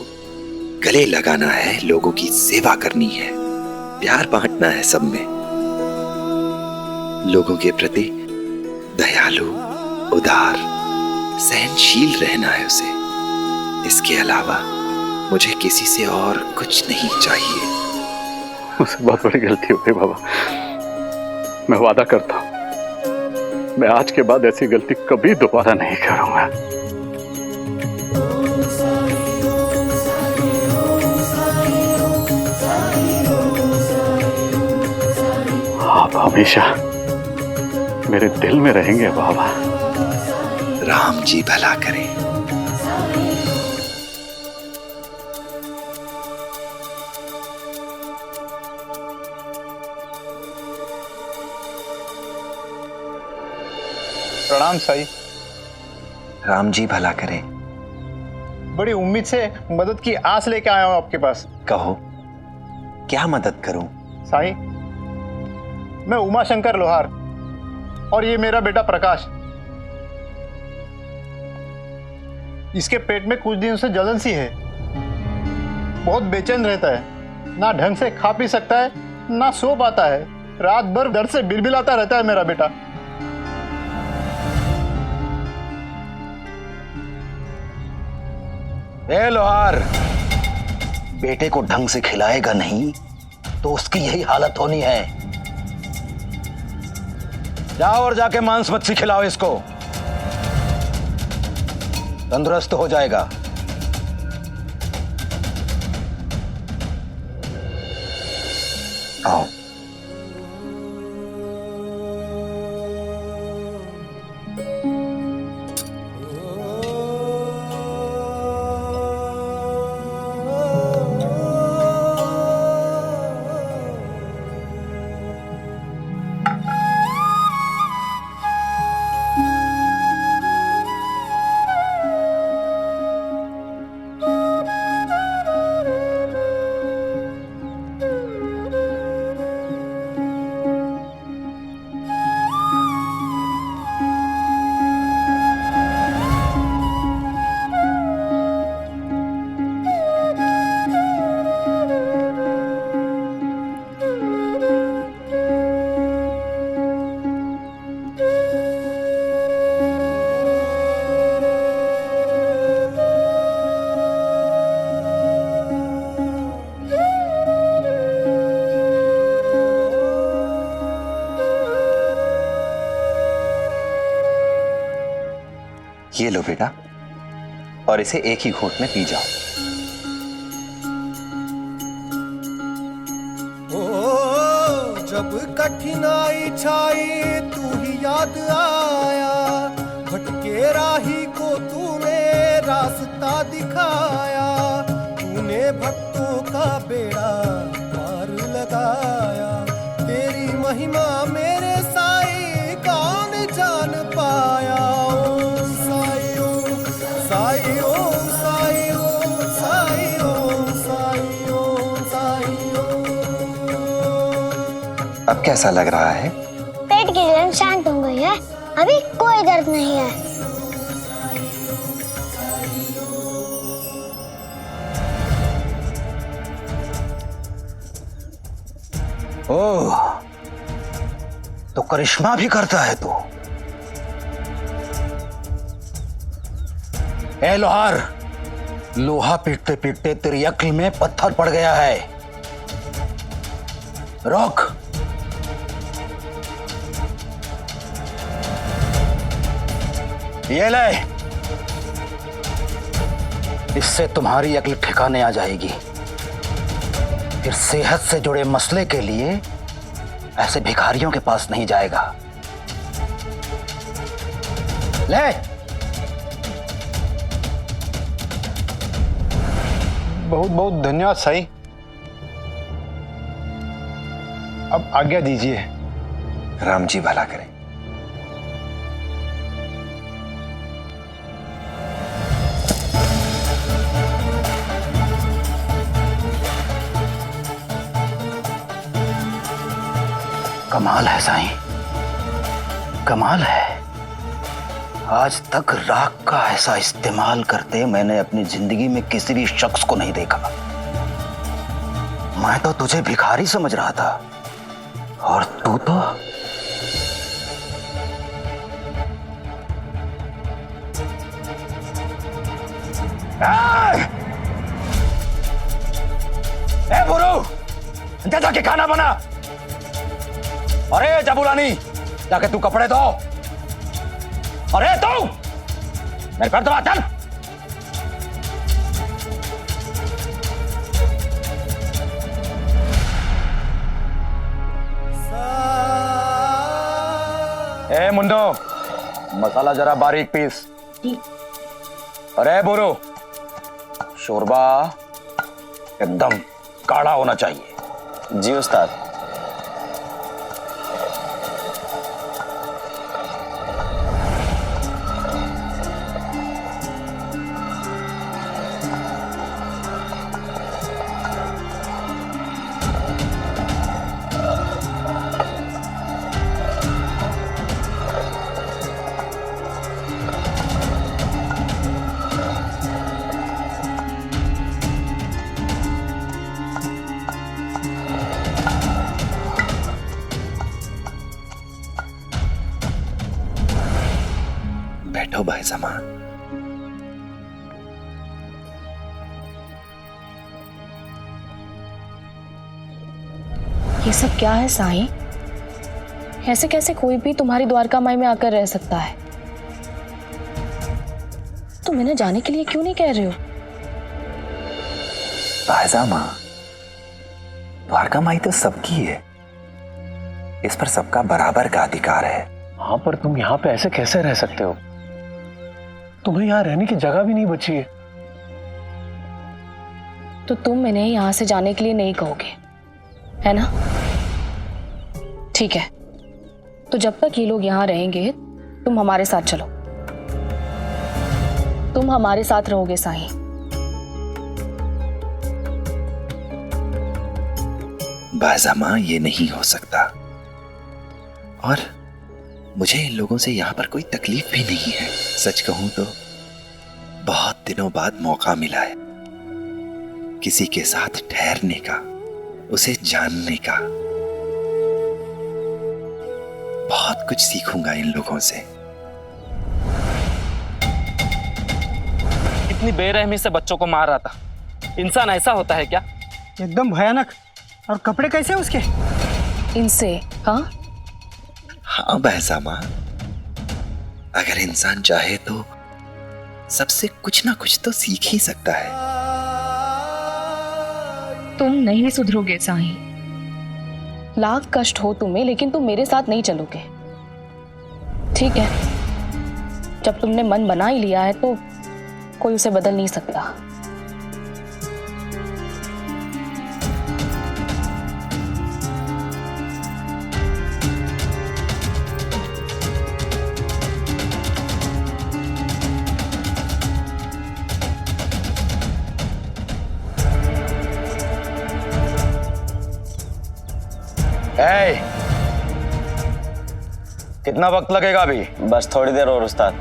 गले लगाना है, लोगों की सेवा करनी है, प्यार बांटना है सब में, लोगों के प्रति दयालु, उदार, सहनशील रहना है उसे। इसके अलावा मुझे किसी से और कुछ नहीं चाहिए। मुझसे बहुत बड़ी गलती हो गई बाबा। मैं वादा करता हूं मैं आज के बाद ऐसी गलती कभी दोबारा नहीं करूंगा। आप हमेशा मेरे दिल में रहेंगे बाबा। राम जी भला करें। प्रणाम साई। राम जी भला करे। बड़ी उम्मीद से मदद की आस लेके आया हूं आपके पास। कहो क्या मदद करूं? साई, मैं उमाशंकर लोहार और ये मेरा बेटा प्रकाश। इसके पेट में कुछ दिनों से जलन सी है, बहुत बेचैन रहता है, ना ढंग से खा पी सकता है, ना सो पाता है, रात भर दर्द से बिलबिलाता रहता है मेरा बेटा। ए लोहार, बेटे को ढंग से खिलाएगा नहीं तो उसकी यही हालत होनी है। जाओ और जाके मांस मच्छी खिलाओ इसको, तंदुरुस्त हो जाएगा। आओ। ये लो बेटा, और इसे एक ही घूंट में पी जाओ। ओ जब कठिनाई छाई तू ही याद आया, भटके राही को तूने रास्ता दिखाया, तूने भक्तों का बेड़ा पार लगाया, तेरी महिमा मेरे साईं कौन जान पाया। ओम साई ओम साई ओम साई ओम साई ओम साई ओम साई ओम। अब कैसा लग रहा है? पेट की जलन शांत हो गई है, अभी कोई दर्द नहीं है। ओह, तो करिश्मा भी करता है तू। ए लोहार, लोहा पीटते पीटते तेरी अक्ल में पत्थर पड़ गया है। रोक। ये ले, इससे तुम्हारी अक्ल ठिकाने आ जाएगी। फिर सेहत से जुड़े मसले के लिए ऐसे भिखारियों के पास नहीं जाएगा। ले। बहुत बहुत धन्यवाद साईं। अब आज्ञा दीजिए। राम जी भला करें। कमाल है साईं, कमाल है। आज तक राख का ऐसा इस्तेमाल करते मैंने अपनी जिंदगी में किसी भी शख्स को नहीं देखा। मैं तो तुझे भिखारी समझ रहा था और तू तो ए बुरू, जा जाके खाना बना। अरे जबुलानी, जाके तू कपड़े धो। अरे तू मेरे पर दबा, चल। ए मुंडो, मसाला जरा बारीक पीस। अरे बुरू, शोरबा एकदम गाढ़ा होना चाहिए। जी उस्ताद। बैठो भाई सामान। ये सब क्या है साईं? ऐसे कैसे कोई भी तुम्हारी द्वारका माई में आकर रह सकता है? तुम इन्हें जाने के लिए क्यों नहीं कह रहे हो? भाईजामा, द्वारका माई तो सबकी है, इस पर सबका बराबर का अधिकार है। हाँ, पर तुम यहाँ पे ऐसे कैसे रह सकते हो? तुम्हें यहाँ रहने की जगह भी नहीं बची है। तो तुम इन्हें यहाँ से जाने के लिए नहीं कहोगे, है ना? ठीक है, तो जब तक ये लोग यहाँ रहेंगे तुम हमारे साथ चलो। तुम हमारे साथ रहोगे साईं। बाजामा, ये नहीं हो सकता। और मुझे इन लोगों से यहाँ पर कोई तकलीफ भी नहीं है। सच कहूं तो बहुत दिनों बाद मौका मिला है किसी के साथ ठहरने का, उसे जानने का। बहुत कुछ सीखूंगा इन लोगों से। इतनी बेरहमी से बच्चों को मार रहा था। इंसान ऐसा होता है क्या? एकदम भयानक। और कपड़े कैसे उसके? इनसे? हाँ हाँ बहसामा, अगर इंसान चाहे तो सबसे कुछ ना कुछ तो सीख ही सकता है। तुम नहीं सुधरोगे साईं। लाख कष्ट हो तुम्हें, लेकिन तुम मेरे साथ नहीं चलोगे, ठीक है? जब तुमने मन बना ही लिया है तो कोई उसे बदल नहीं सकता। ए, कितना वक्त लगेगा अभी? बस थोड़ी देर और उस्ताद।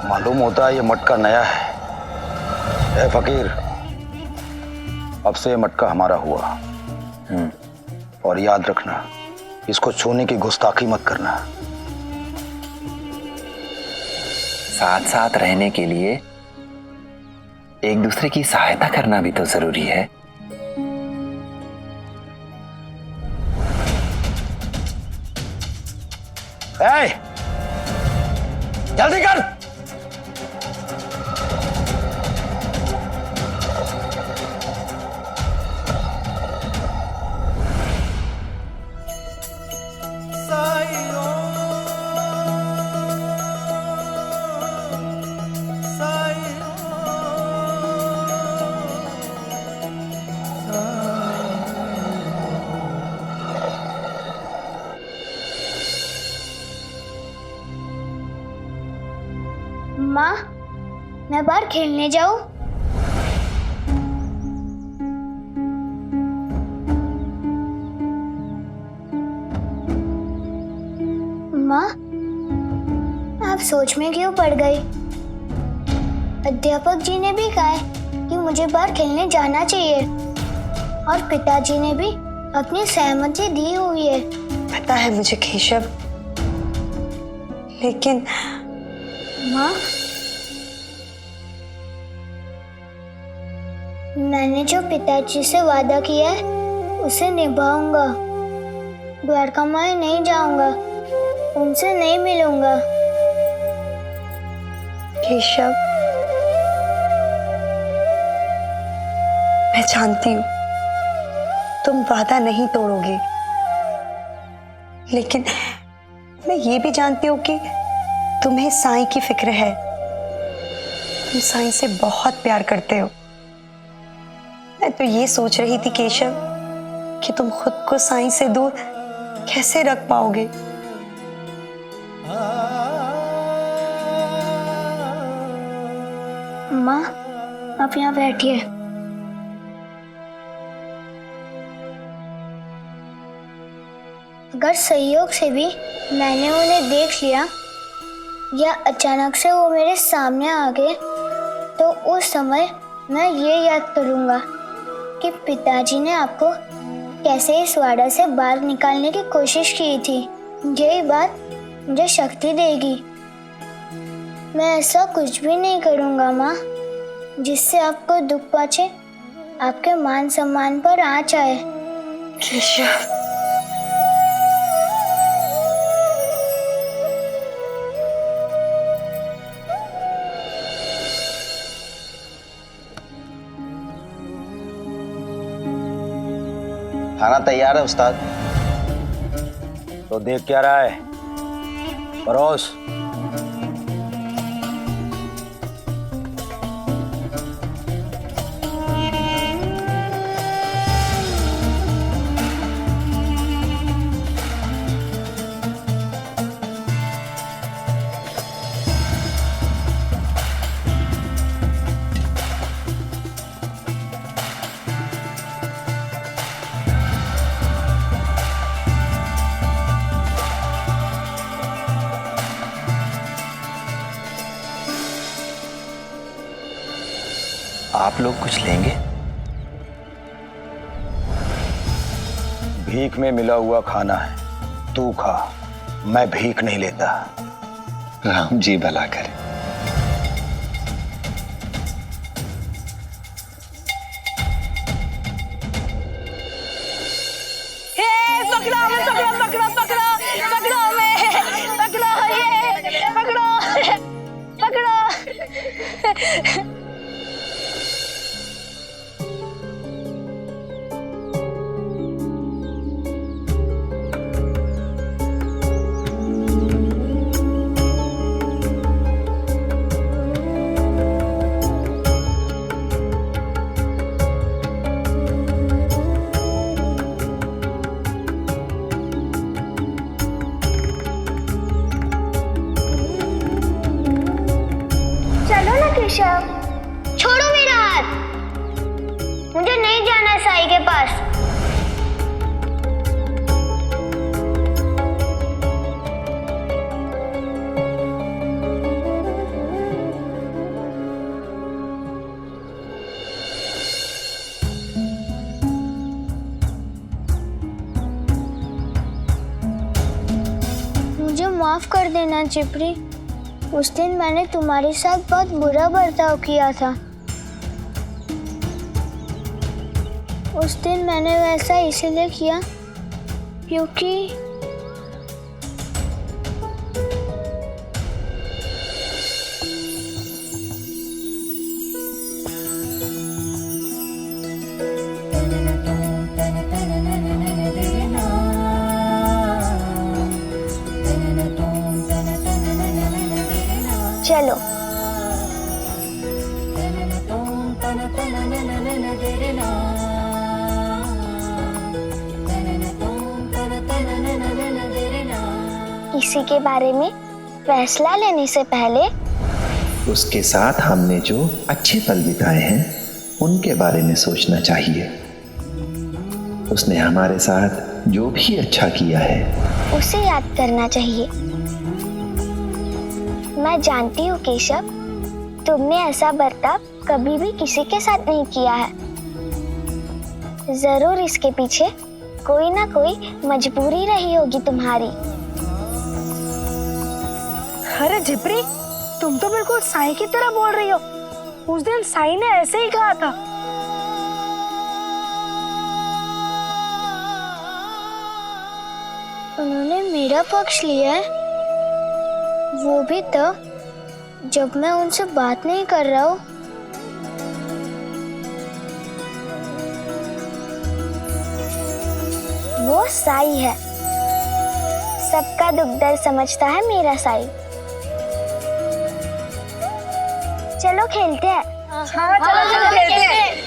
मालूम होता है ये मटका नया है। ए फकीर, अब से ये मटका हमारा हुआ। और याद रखना, इसको छूने की गुस्ताखी मत करना। साथ साथ रहने के लिए एक दूसरे की सहायता करना भी तो जरूरी है। ए, जल्दी कर। माँ, मैं बाहर खेलने जाऊं? माँ, आप सोच में क्यों पड़ गई? अध्यापक जी ने भी कहा है कि मुझे बाहर खेलने जाना चाहिए और पिताजी ने भी अपनी सहमति दी हुई है। पता है मुझे केशव, लेकिन माँ, मैंने जो पिताजी से वादा किया है उसे निभाऊंगा। द्वारका माई नहीं जाऊंगा, उनसे नहीं मिलूंगा। केशव, मैं जानती हूँ तुम वादा नहीं तोड़ोगे, लेकिन मैं ये भी जानती हूँ कि तुम्हें साईं की फिक्र है। तुम साईं से बहुत प्यार करते हो। मैं तो ये सोच रही थी केशव कि तुम खुद को साईं से दूर कैसे रख पाओगे। माँ, आप यहाँ बैठिए। अगर संयोग से भी मैंने उन्हें देख लिया या अचानक से वो मेरे सामने आ गए तो उस समय मैं ये याद करूंगा कि पिताजी ने आपको कैसे इस वाड़ा से बाहर निकालने की कोशिश की थी। यही बात मुझे शक्ति देगी। मैं ऐसा कुछ भी नहीं करूंगा माँ जिससे आपको दुख पहुंचे, आपके मान सम्मान पर आँच आए। केशव, खाना तैयार है उस्ताद। तो देख क्या रहा है, परोस। आप लोग कुछ लेंगे? भीख में मिला हुआ खाना है, तू खा। मैं भीख नहीं लेता। राम जी भला करे। पकड़ो, पकड़ो, पकड़ो, पकड़ो, पकड़ो, पकड़ो, ये, पकड़ो। चलो ना केशव, छोड़ो मेरा हाथ, मुझे नहीं जाना साई के पास। मुझे माफ कर देना चिपरी, उस दिन मैंने तुम्हारे साथ बहुत बुरा बर्ताव किया था। उस दिन मैंने वैसा इसलिए किया क्योंकि चलो किसी के बारे में फैसला लेने से पहले उसके साथ हमने जो अच्छे पल बिताए हैं उनके बारे में सोचना चाहिए। उसने हमारे साथ जो भी अच्छा किया है उसे याद करना चाहिए। मैं जानती हूँ केशव, तुमने ऐसा बर्ताव कभी भी किसी के साथ नहीं किया है। जरूर इसके पीछे कोई ना कोई मजबूरी रही होगी तुम्हारी। अरे झिपरी, तुम तो बिल्कुल साई की तरह बोल रही हो। उस दिन साई ने ऐसे ही कहा था। उन्होंने मेरा पक्ष लिया है, वो भी तब जब मैं उनसे बात नहीं कर रहा हूँ। वो साई है, सबका दुख दर्द समझता है मेरा साई। चलो खेलते हैं। हाँ, चलो खेलते हैं।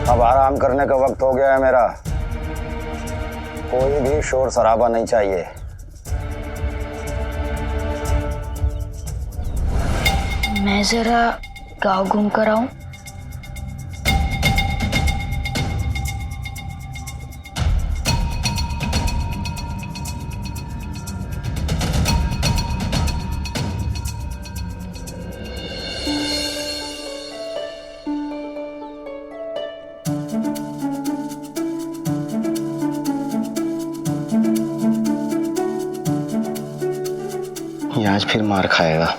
अब आराम करने का वक्त हो गया है मेरा। कोई भी शोर शराबा नहीं चाहिए। मैं जरा गांव घूम कर आऊं। ये आज फिर मार खाएगा।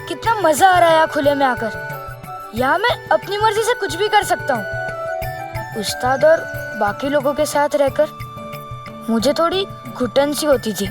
कितना मजा आ रहा है यहाँ खुले में आकर। यहाँ मैं अपनी मर्जी से कुछ भी कर सकता हूँ। उस्ताद और बाकी लोगों के साथ रहकर मुझे थोड़ी घुटन सी होती थी।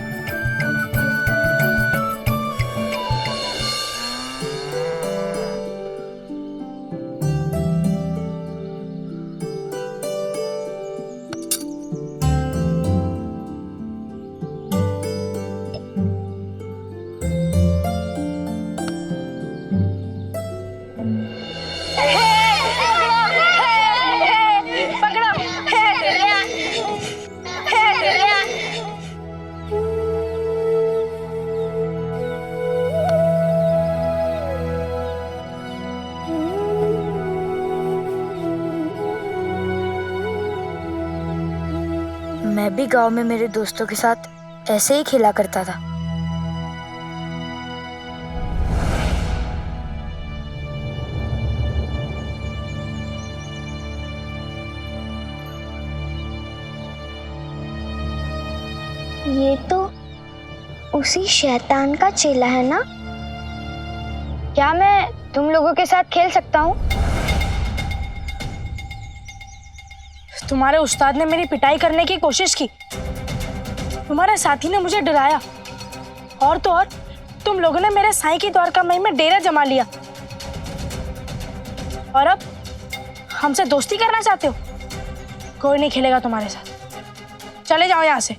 मैं भी गांव में मेरे दोस्तों के साथ ऐसे ही खेला करता था। ये तो उसी शैतान का चेला है ना? क्या मैं तुम लोगों के साथ खेल सकता हूँ? तुम्हारे उस्ताद ने मेरी पिटाई करने की कोशिश की, तुम्हारे साथी ने मुझे डराया, और तो और तुम लोगों ने मेरे साईं की द्वारकामाई में डेरा जमा लिया, और अब हमसे दोस्ती करना चाहते हो? कोई नहीं खेलेगा तुम्हारे साथ, चले जाओ यहाँ से।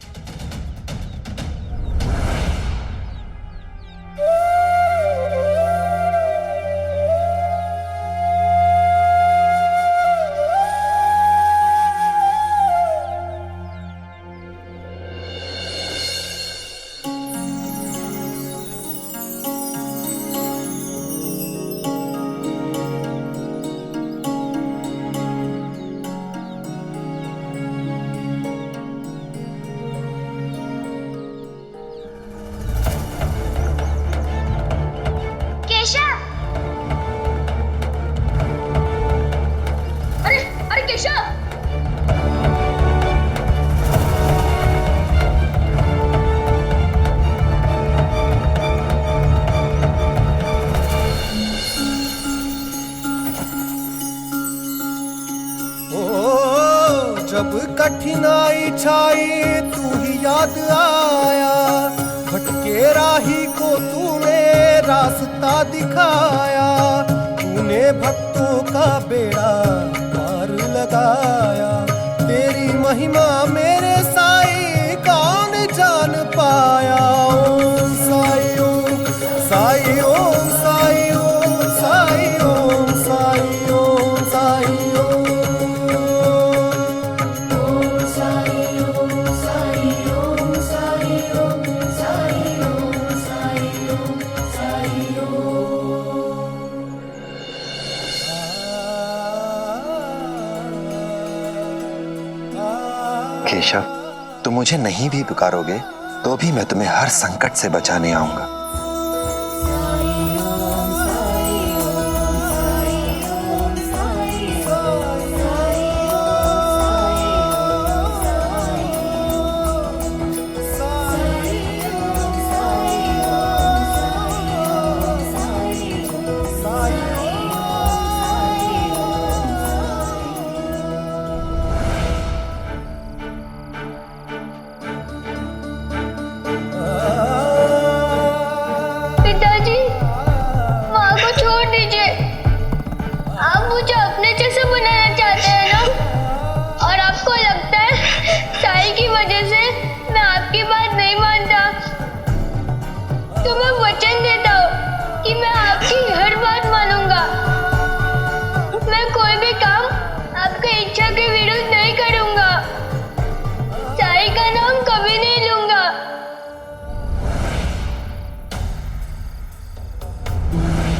जब कठिनाई छाई तू ही याद आया, भटके राही को तूने रास्ता दिखाया, तूने भक्तों का बेड़ा पार लगाया, तेरी महिमा मेरे साईं कौन जान पाया। ओम साई ओम साई ओम साई ओम साई ओम साई ओम साई ओम। केशव, तुम मुझे नहीं भी पुकारोगे तो भी मैं तुम्हें हर संकट से बचाने आऊंगा।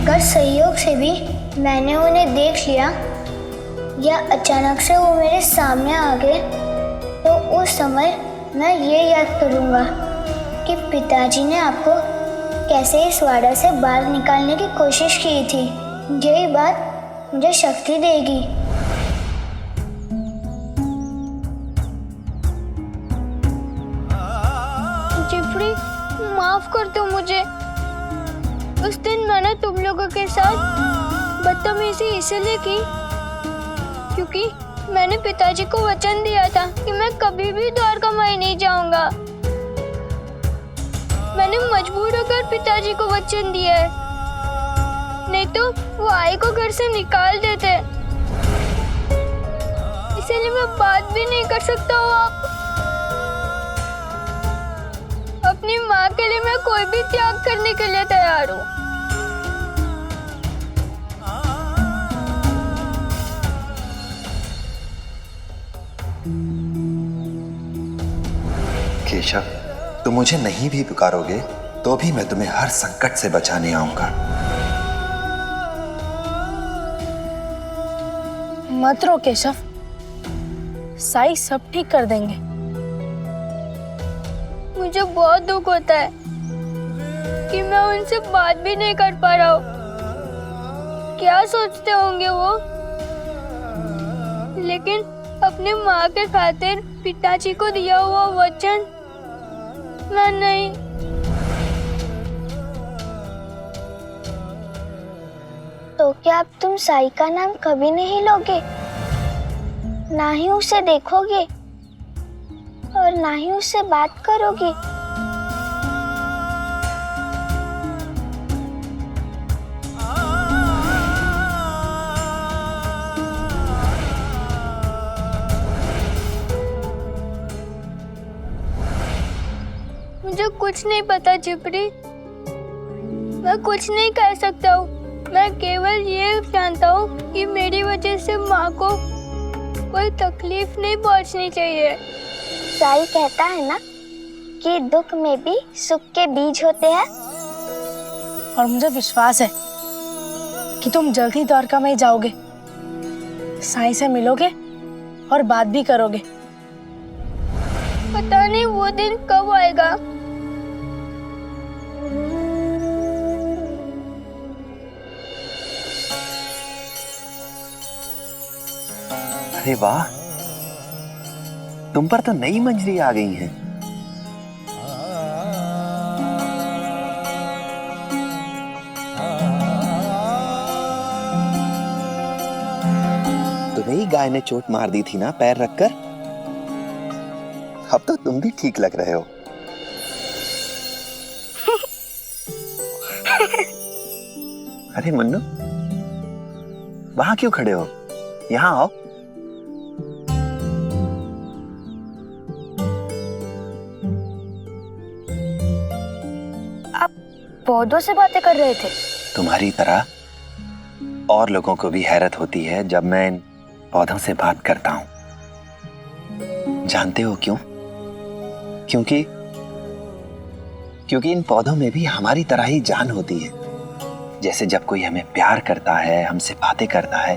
अगर सहयोग से भी मैंने उन्हें देख लिया या अचानक से वो मेरे सामने आ गए तो उस समय मैं ये याद करूँगा कि पिताजी ने आपको कैसे इस वाड़ा से बाहर निकालने की कोशिश की थी। यही बात मुझे शक्ति देगी। जिफ्री, माफ कर दो मुझे। उस दिन मैंने तुम लोगों के साथ बदतमीजी इसलिए की क्योंकि मैंने पिताजी को वचन दिया था कि मैं कभी भी द्वारकामाई नहीं जाऊंगा। मैंने मजबूर होकर पिताजी को वचन दिया है, नहीं तो वो आई को घर से निकाल देते। इसलिए मैं बात भी नहीं कर सकता हूँ। अपनी माँ के लिए मैं कोई भी त्याग करने के लिए तैयार हूँ। केशव, तुम मुझे नहीं भी पुकारोगे तो भी मैं तुम्हें हर संकट से बचाने आऊंगा। मत रो केशव, साईं सब ठीक कर देंगे। मुझे बहुत दुख होता है कि मैं उनसे बात भी नहीं कर पा रहा हूँ। क्या सोचते होंगे वो? लेकिन अपनी माँ के खातिर पिताजी को दिया हुआ वचन मैं नहीं। तो क्या अब तुम साई का नाम कभी नहीं लोगे, ना ही उसे देखोगे और ना ही उससे बात करोगे? मुझे कुछ नहीं पता चिपरी, मैं कुछ नहीं कह सकता हूँ। मैं केवल ये जानता हूँ कि मेरी वजह से माँ को कोई तकलीफ नहीं पहुँचनी चाहिए। साई कहता है ना कि दुख में भी सुख के बीज होते हैं। और मुझे विश्वास है कि तुम जल्द ही द्वारका में जाओगे, साई से मिलोगे और बात भी करोगे। पता नहीं वो दिन कब आएगा। अरे वाह, तुम पर तो नई मंजरी आ गई है। तुम्हें ही गाय ने चोट मार दी थी ना पैर रखकर। अब तो तुम भी ठीक लग रहे हो। अरे मुन्नू, वहां क्यों खड़े हो? यहाँ आओ। पौधों से बातें कर रहे थे? तुम्हारी तरह और लोगों को भी हैरत होती है जब मैं इन पौधों से बात करता हूं। जानते हो क्यों? क्योंकि इन पौधों में भी हमारी तरह ही जान होती है। जैसे जब कोई हमें प्यार करता है, हमसे बातें करता है,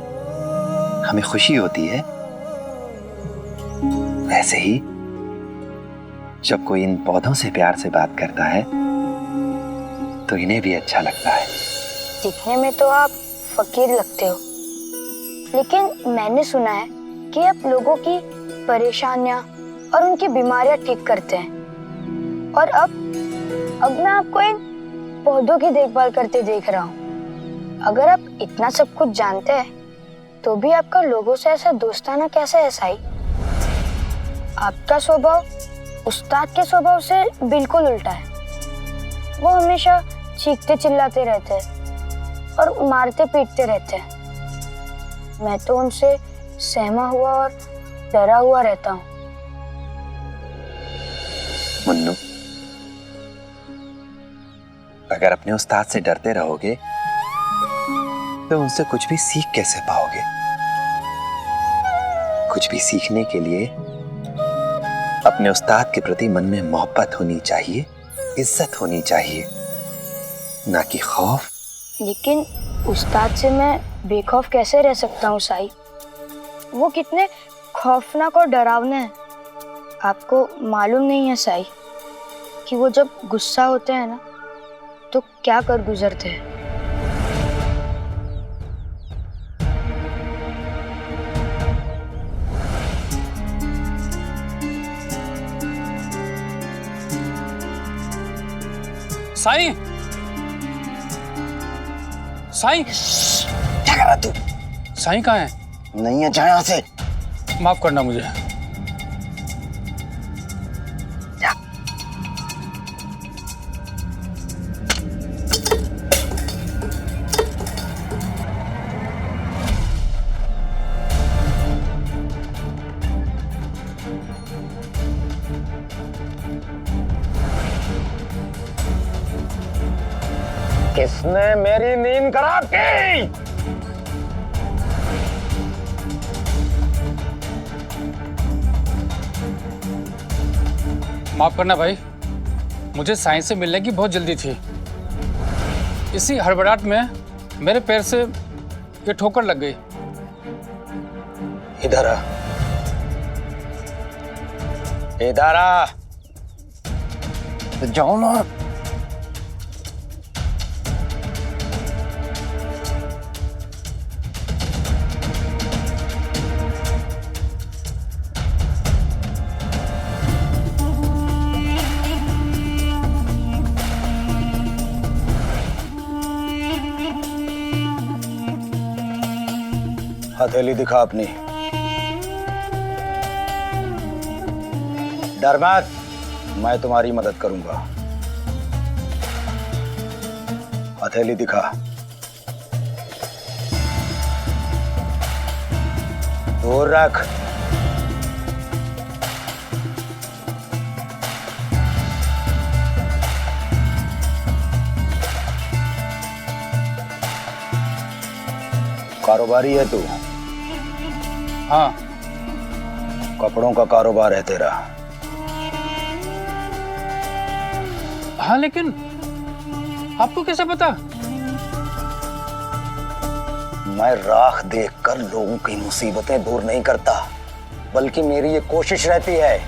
हमें खुशी होती है, वैसे ही जब कोई इन पौधों से प्यार से बात करता है तो इन्हें भी अच्छा लगता है। दिखने में तो आप फकीर लगते हो, लेकिन मैंने सुना है कि आप लोगों की परेशानियां और उनकी बीमारियां ठीक करते हैं। और अब मैं आपको इन पौधों की देखभाल करते देख रहा हूँ। अगर आप इतना सब कुछ जानते हैं तो भी आपका लोगों से ऐसा दोस्ताना कैसे है साई? आपका स्वभाव उस्ताद के स्वभाव से बिल्कुल उल्टा है। वो हमेशा चीखते चिल्लाते रहते हैं और मारते पीटते रहते हैं। मैं तो उनसे सहमा हुआ और डरा हुआ रहता हूँ। मुन्नू, अगर अपने उस्ताद से डरते रहोगे तो उनसे कुछ भी सीख कैसे पाओगे? कुछ भी सीखने के लिए अपने उस्ताद के प्रति मन में मोहब्बत होनी चाहिए, इज्जत होनी चाहिए, ना कि खौफ। लेकिन उस्ताद से मैं बेखौफ कैसे रह सकता हूँ साई? वो कितने खौफनाक और डरावने हैं। आपको मालूम नहीं है साई कि वो जब गुस्सा होते हैं ना तो क्या कर गुजरते हैं। साई, साई, क्या कर रहा तू? साई कहाँ है? नहीं है, जा यहाँ से। माफ करना मुझे। किसने मेरी नींद खराब की? माफ करना भाई, मुझे साई से मिलने की बहुत जल्दी थी। इसी हड़बड़ाहट में मेरे पैर से ये ठोकर लग गई। इधर आ, इधर आ। तो जाओ ना। हथेली दिखा अपनी। डर मत, मैं तुम्हारी मदद करूंगा। हथेली दिखा। दूर रख। कारोबारी है तू? हाँ। कपड़ों का कारोबार है तेरा? हाँ, लेकिन आपको कैसे पता? मैं राख देखकर लोगों की मुसीबतें दूर नहीं करता, बल्कि मेरी ये कोशिश रहती है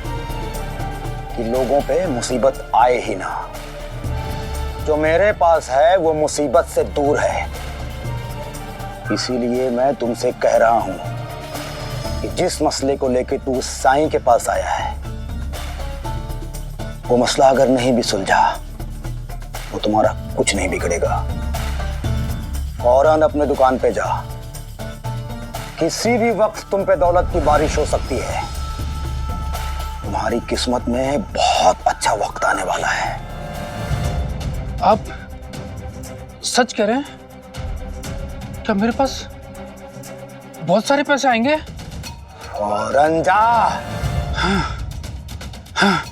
कि लोगों पे मुसीबत आए ही ना। जो मेरे पास है वो मुसीबत से दूर है। इसीलिए मैं तुमसे कह रहा हूं कि जिस मसले को लेकर तू उस साईं के पास आया है, वो मसला अगर नहीं भी सुलझा तो तुम्हारा कुछ नहीं बिगड़ेगा। फौरन अपने दुकान पे जा। किसी भी वक्त तुम पे दौलत की बारिश हो सकती है। तुम्हारी किस्मत में बहुत अच्छा वक्त आने वाला है। आप सच कह रहे हैं? क्या मेरे पास बहुत सारे पैसे आएंगे? फौरन जा। हाँ, हाँ।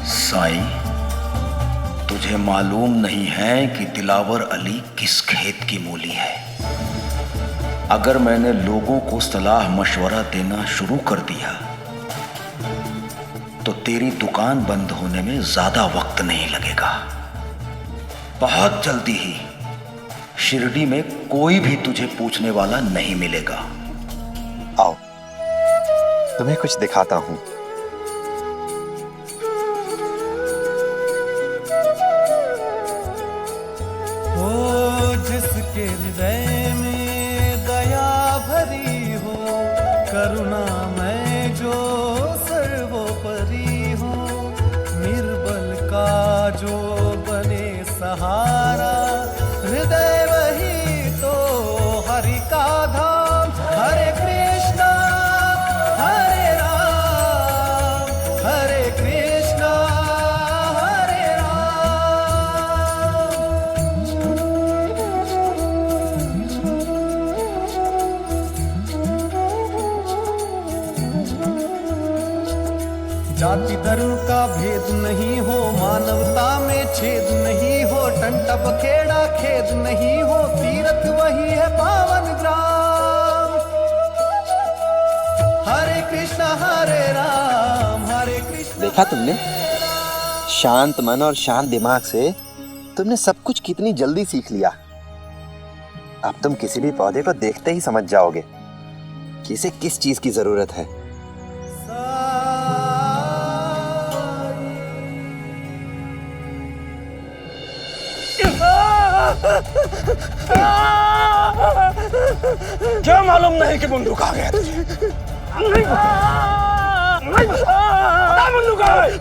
साईं, तुझे मालूम नहीं है कि दिलावर अली किस खेत की मूली है। अगर मैंने लोगों को सलाह मशवरा देना शुरू कर दिया तो तेरी दुकान बंद होने में ज्यादा वक्त नहीं लगेगा। बहुत जल्दी ही शिरडी में कोई भी तुझे पूछने वाला नहीं मिलेगा। आओ, तुम्हें कुछ दिखाता हूं। जिसके हृदय में दया भरी हो, करुणा में जो सर्वोपरि हो, निर्बल का जो बने सहारा, हृदय वही तो हरि का धाम। हरे कृष्णा हरे राम, हरे कृष्णा हरे जाति धर्म का भेद नहीं हो, मानवता में छेद नहीं हो, टंटा बखेड़ा खेद नहीं हो, तीर्थ वही है पावन ग्राम। हरे कृष्णा हरे राम, हरे कृष्णा। देखा तुमने? शांत मन और शांत दिमाग से तुमने सब कुछ कितनी जल्दी सीख लिया। अब तुम किसी भी पौधे को देखते ही समझ जाओगे कि इसे किस चीज की जरूरत है। क्या मालूम नहीं कि बंदूक आ गया तुझे? बंदूक आ गई।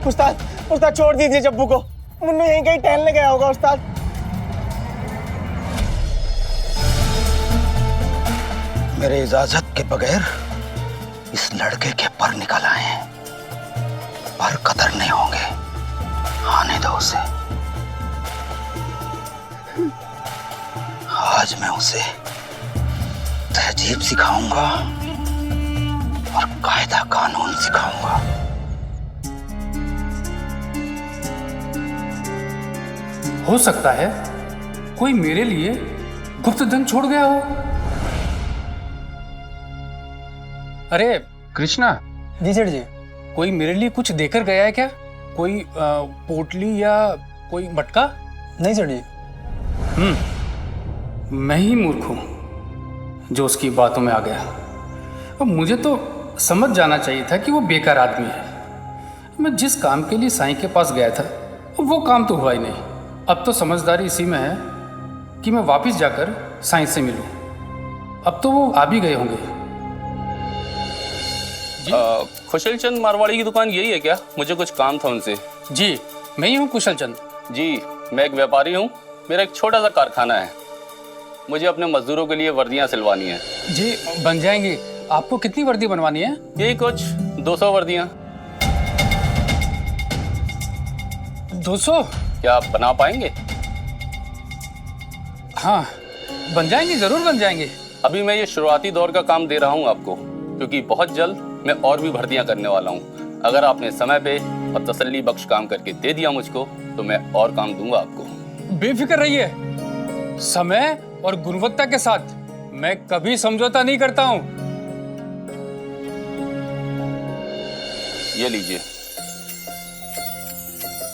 उस्ताद, उस्ताद छोड़ दीजिए जब्बू को। मुन्नू यहीं कहीं टहलने गया होगा उस्ताद। मेरे इजाजत के बगैर इस लड़के के पर निकल आए हैं। पर कदर नहीं होंगे। आने दो उसे। आज मैं उसे तहजीब सिखाऊंगा और कायदा कानून सिखाऊंगा। हो सकता है कोई मेरे लिए गुप्त धन छोड़ गया हो। अरे कृष्णा। जी सेठ जी। कोई मेरे लिए कुछ देकर गया है क्या? कोई पोटली या कोई मटका? नहीं सेठ जी। मैं ही मूर्ख हूं जो उसकी बातों में आ गया। अब मुझे तो समझ जाना चाहिए था कि वो बेकार आदमी है। मैं जिस काम के लिए साईं के पास गया था वो काम तो हुआ ही नहीं। अब तो समझदारी इसी में है कि मैं वापस जाकर साईं से मिलूं। अब तो वो आ भी गए होंगे। खुशल चंद मारवाड़ी की दुकान यही है क्या? मुझे कुछ काम था उनसे। जी मैं ही हूँ कुशल चंद। जी मैं एक व्यापारी हूँ। मेरा एक छोटा सा कारखाना है। मुझे अपने मजदूरों के लिए वर्दियाँ सिलवानी है। जी बन जाएंगी। आपको कितनी वर्दी बनवानी है? यही कुछ 200 वर्दियाँ। 200? क्या आप बना पाएंगे? हाँ बन जाएंगे, जरूर बन जाएंगे। अभी मैं ये शुरुआती दौर का काम दे रहा हूँ आपको, क्योंकि बहुत जल्द मैं और भी भर्तियां करने वाला हूँ। अगर आपने समय पे और तसल्ली बख्श काम करके दे दिया मुझको तो मैं और काम दूंगा आपको। बेफिक्र रहिए, समय और गुणवत्ता के साथ मैं कभी समझौता नहीं करता हूँ। ये लीजिए,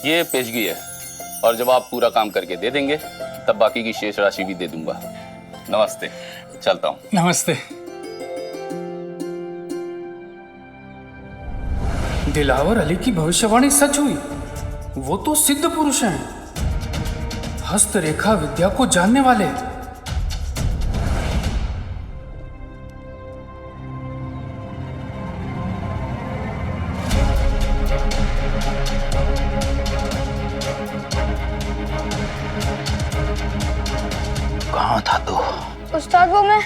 ये पेशगी है और जब आप पूरा काम करके दे देंगे तब बाकी की शेष राशि भी दे दूंगा। नमस्ते, चलता हूँ। नमस्ते। दिलावर अली की भविष्यवाणी सच हुई। वो तो सिद्ध पुरुष हैं, हस्तरेखा विद्या को जानने वाले। कहाँ था तू? उस्ताद वो मैं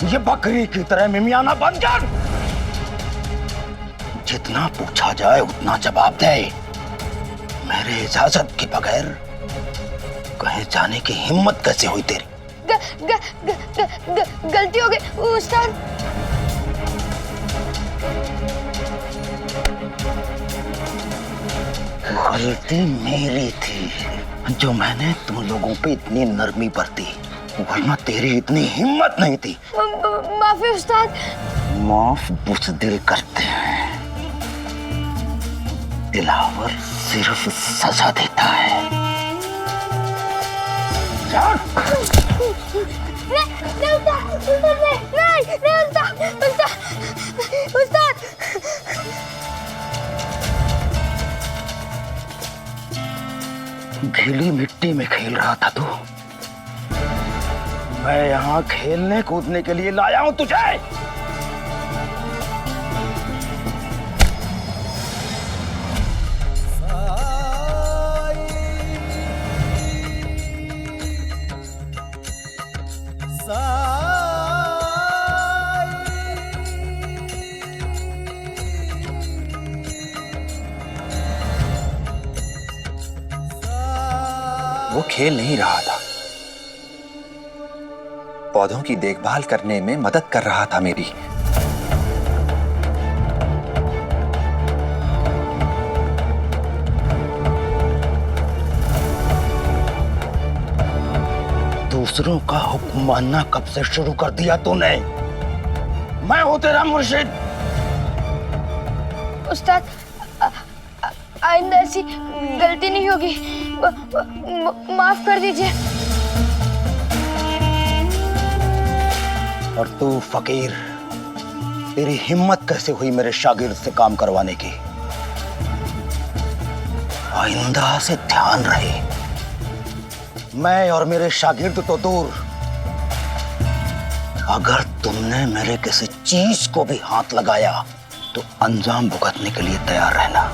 ये बकरी की तरह मिमियाना बन जा। जितना पूछा जाए उतना जवाब दे। मेरे इजाजत के बगैर कहीं जाने की हिम्मत कैसे हुई तेरी? गलती हो गई उस्ताद। गलती मेरी थी जो मैंने तुम लोगों पे इतनी नरमी बरती, वरना तेरी इतनी हिम्मत नहीं थी। माफी उस्ताद। माफ बुज़दिल करते हैं, दिलावर सिर्फ सजा देता है। उस्ताद। गीली मिट्टी में खेल रहा था तू। मैं यहाँ खेलने कूदने के लिए लाया हूँ तुझे। वो खेल नहीं रहा था, पौधों की देखभाल करने में मदद कर रहा था मेरी। दूसरों का हुक्म मानना कब से शुरू कर दिया तूने? मैं हूं तेरा मुर्शिद। उस्ताद आइंदा ऐसी गलती नहीं होगी, माफ कर दीजिए। और तू फकीर, तेरी हिम्मत कैसे हुई मेरे शागिर्द से काम करवाने की? आइंदा से ध्यान रहे, मैं और मेरे शागिर्द तो दूर, अगर तुमने मेरे किसी चीज को भी हाथ लगाया तो अंजाम भुगतने के लिए तैयार रहना।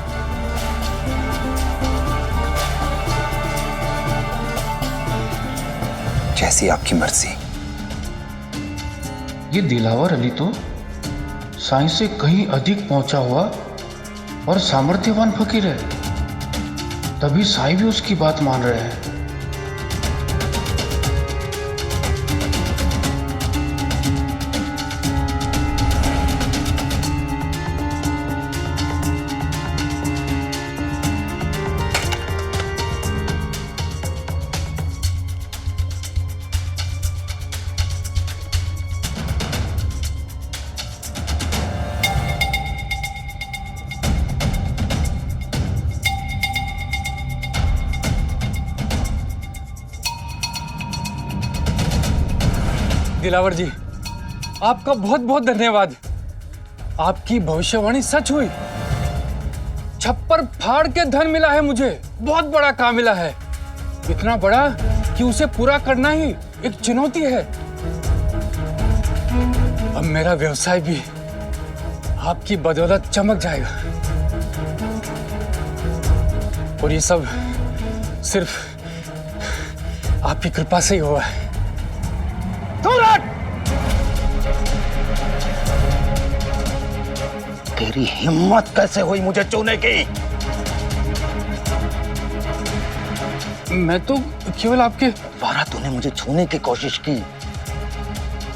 जैसी आपकी मर्जी। ये दिलावर अली तो साईं से कहीं अधिक पहुंचा हुआ और सामर्थ्यवान फकीर है, तभी साईं भी उसकी बात मान रहे हैं। दिलावर जी, आपका बहुत बहुत धन्यवाद। आपकी भविष्यवाणी सच हुई। छप्पर फाड़ के धन मिला है मुझे, बहुत बड़ा काम मिला है, इतना बड़ा कि उसे पूरा करना ही एक चुनौती है। अब मेरा व्यवसाय भी आपकी बदौलत चमक जाएगा, और ये सब सिर्फ आपकी कृपा से ही हुआ है। तेरी हिम्मत कैसे हुई मुझे छूने की? मैं तो केवल आपके बारह तूने मुझे छूने की कोशिश की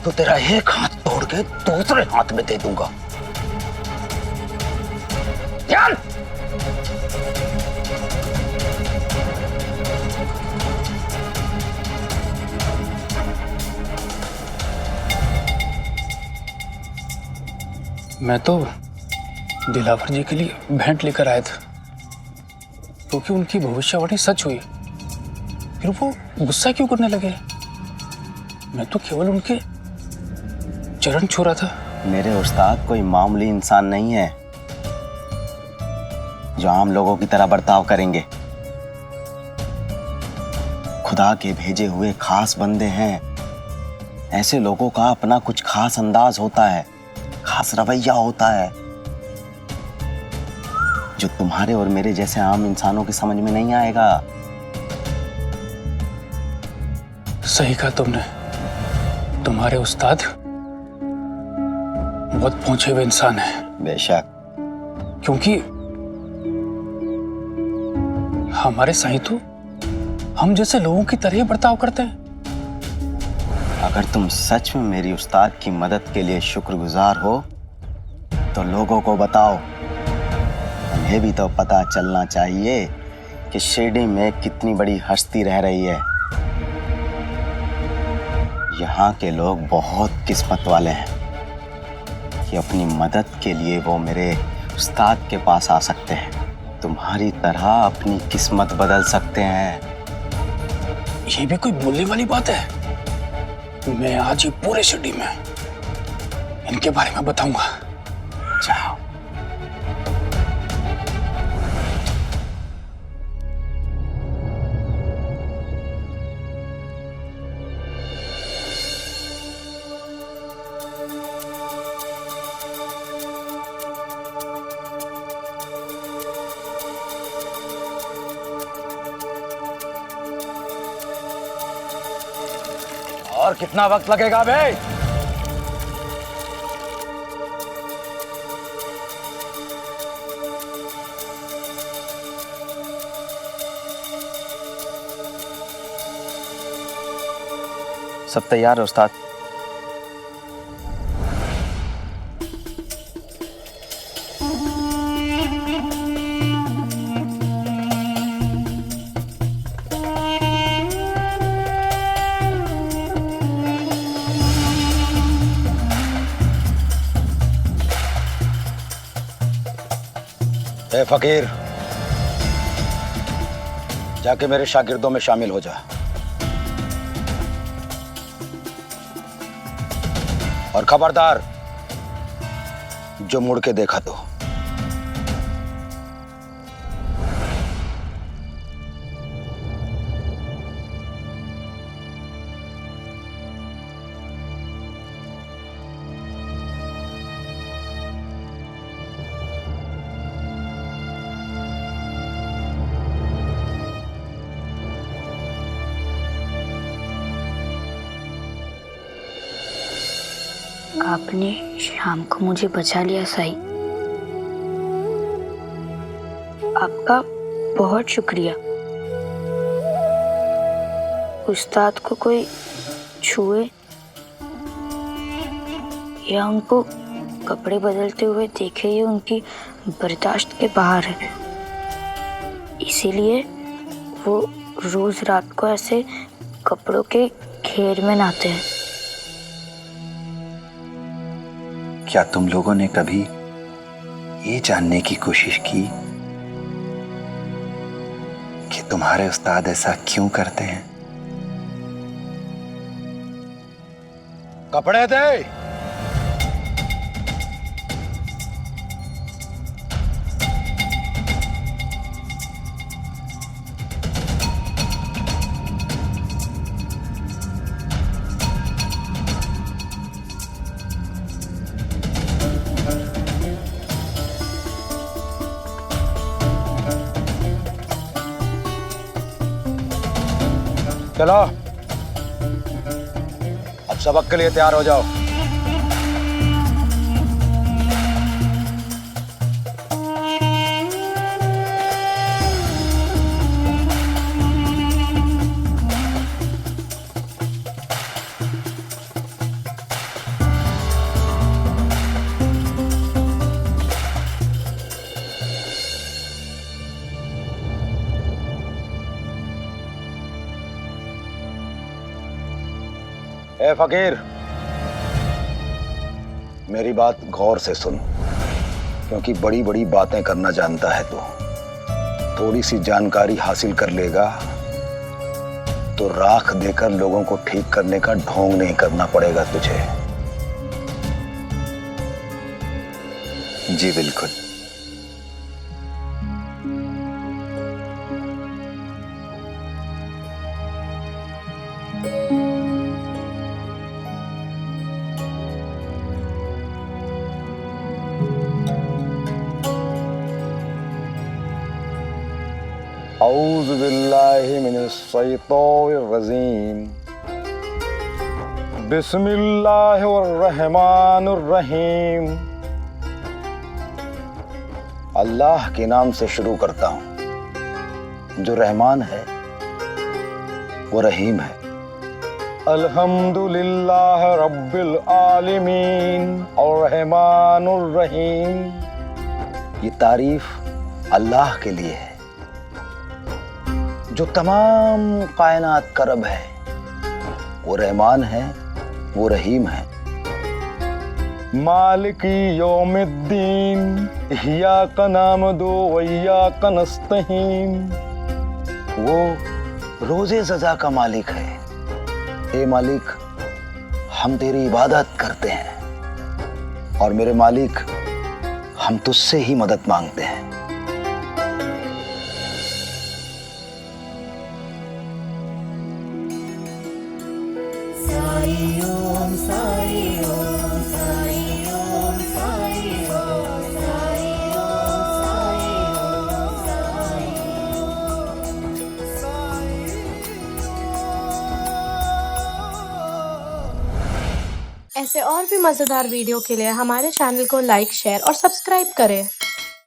तो तेरा एक हाथ तोड़ के दूसरे हाथ में दे दूंगा। चल! मैं तो दिलावर जी के लिए भेंट लेकर आया था, क्योंकि उनकी भविष्यवाणी सच हुई। फिर वो गुस्सा क्यों करने लगे? मैं तो केवल उनके चरण छू रहा था। मेरे उस्ताद कोई मामूली इंसान नहीं है जो आम लोगों की तरह बर्ताव करेंगे। खुदा के भेजे हुए खास बंदे हैं। ऐसे लोगों का अपना कुछ खास अंदाज होता है, खास रवैया होता है, जो तुम्हारे और मेरे जैसे आम इंसानों की समझ में नहीं आएगा। सही कहा तुमने। तुम्हारे उस्ताद बहुत पहुंचे हुए इंसान हैं। बेशक। क्योंकि हमारे साईं तो हम जैसे लोगों की तरह बर्ताव करते हैं। अगर तुम सच में मेरी उस्ताद की मदद के लिए शुक्रगुजार हो तो लोगों को बताओ। उन्हें भी तो पता चलना चाहिए कि शिरडी में कितनी बड़ी हस्ती रह रही है। यहाँ के लोग बहुत किस्मत वाले हैं कि अपनी मदद के लिए वो मेरे उस्ताद के पास आ सकते हैं। तुम्हारी तरह अपनी किस्मत बदल सकते हैं। ये भी कोई बोलने वाली बात है? मैं आज ही पूरे शिरडी में इनके बारे में बताऊंगा। जाओ। और कितना वक्त लगेगा बे? सब तैयार है उस्ताद। ए फकीर, जाके मेरे शागिर्दों में शामिल हो जा और खबरदार जो मुड़ के देखा तो। आपने शाम को मुझे बचा लिया साई। आपका बहुत शुक्रिया। उस्ताद को कोई छुए या उनको कपड़े बदलते हुए देखे ये उनकी बर्दाश्त के बाहर है। इसीलिए वो रोज रात को ऐसे कपड़ों के घेर में नहाते हैं। क्या तुम लोगों ने कभी ये जानने की कोशिश की कि तुम्हारे उस्ताद ऐसा क्यों करते हैं? कपड़े दे। चलो अब सबक के लिए तैयार हो जाओ। ए फकीर, मेरी बात गौर से सुन, क्योंकि बड़ी बड़ी बातें करना जानता है तू। थोड़ी सी जानकारी हासिल कर लेगा तो राख देकर लोगों को ठीक करने का ढोंग नहीं करना पड़ेगा तुझे। जी बिल्कुल। औज़ु बिल्लाहि मिनश शैतानिर रजीम। बिस्मिल्लाहिर रहमानिर रहीम। अल्लाह के नाम से शुरू करता हूं, जो रहमान है वो रहीम है। अल्हम्दुलिल्लाह रब्बिल आलमीन और रहमानुर रहीम। ये तारीफ अल्लाह के लिए है जो तमाम कायनात का रब है। वो रहमान है, वो रहीम है। मालिकी यौमिद्दीन इय्याका नअबुदु व इय्याका नस्तईन। वो रोजे सजा का मालिक है। ए मालिक, हम तेरी इबादत करते हैं और मेरे मालिक, हम तुझसे ही मदद मांगते हैं। ऐसे और भी मज़ेदार वीडियो के लिए हमारे चैनल को लाइक, शेयर और सब्सक्राइब करें।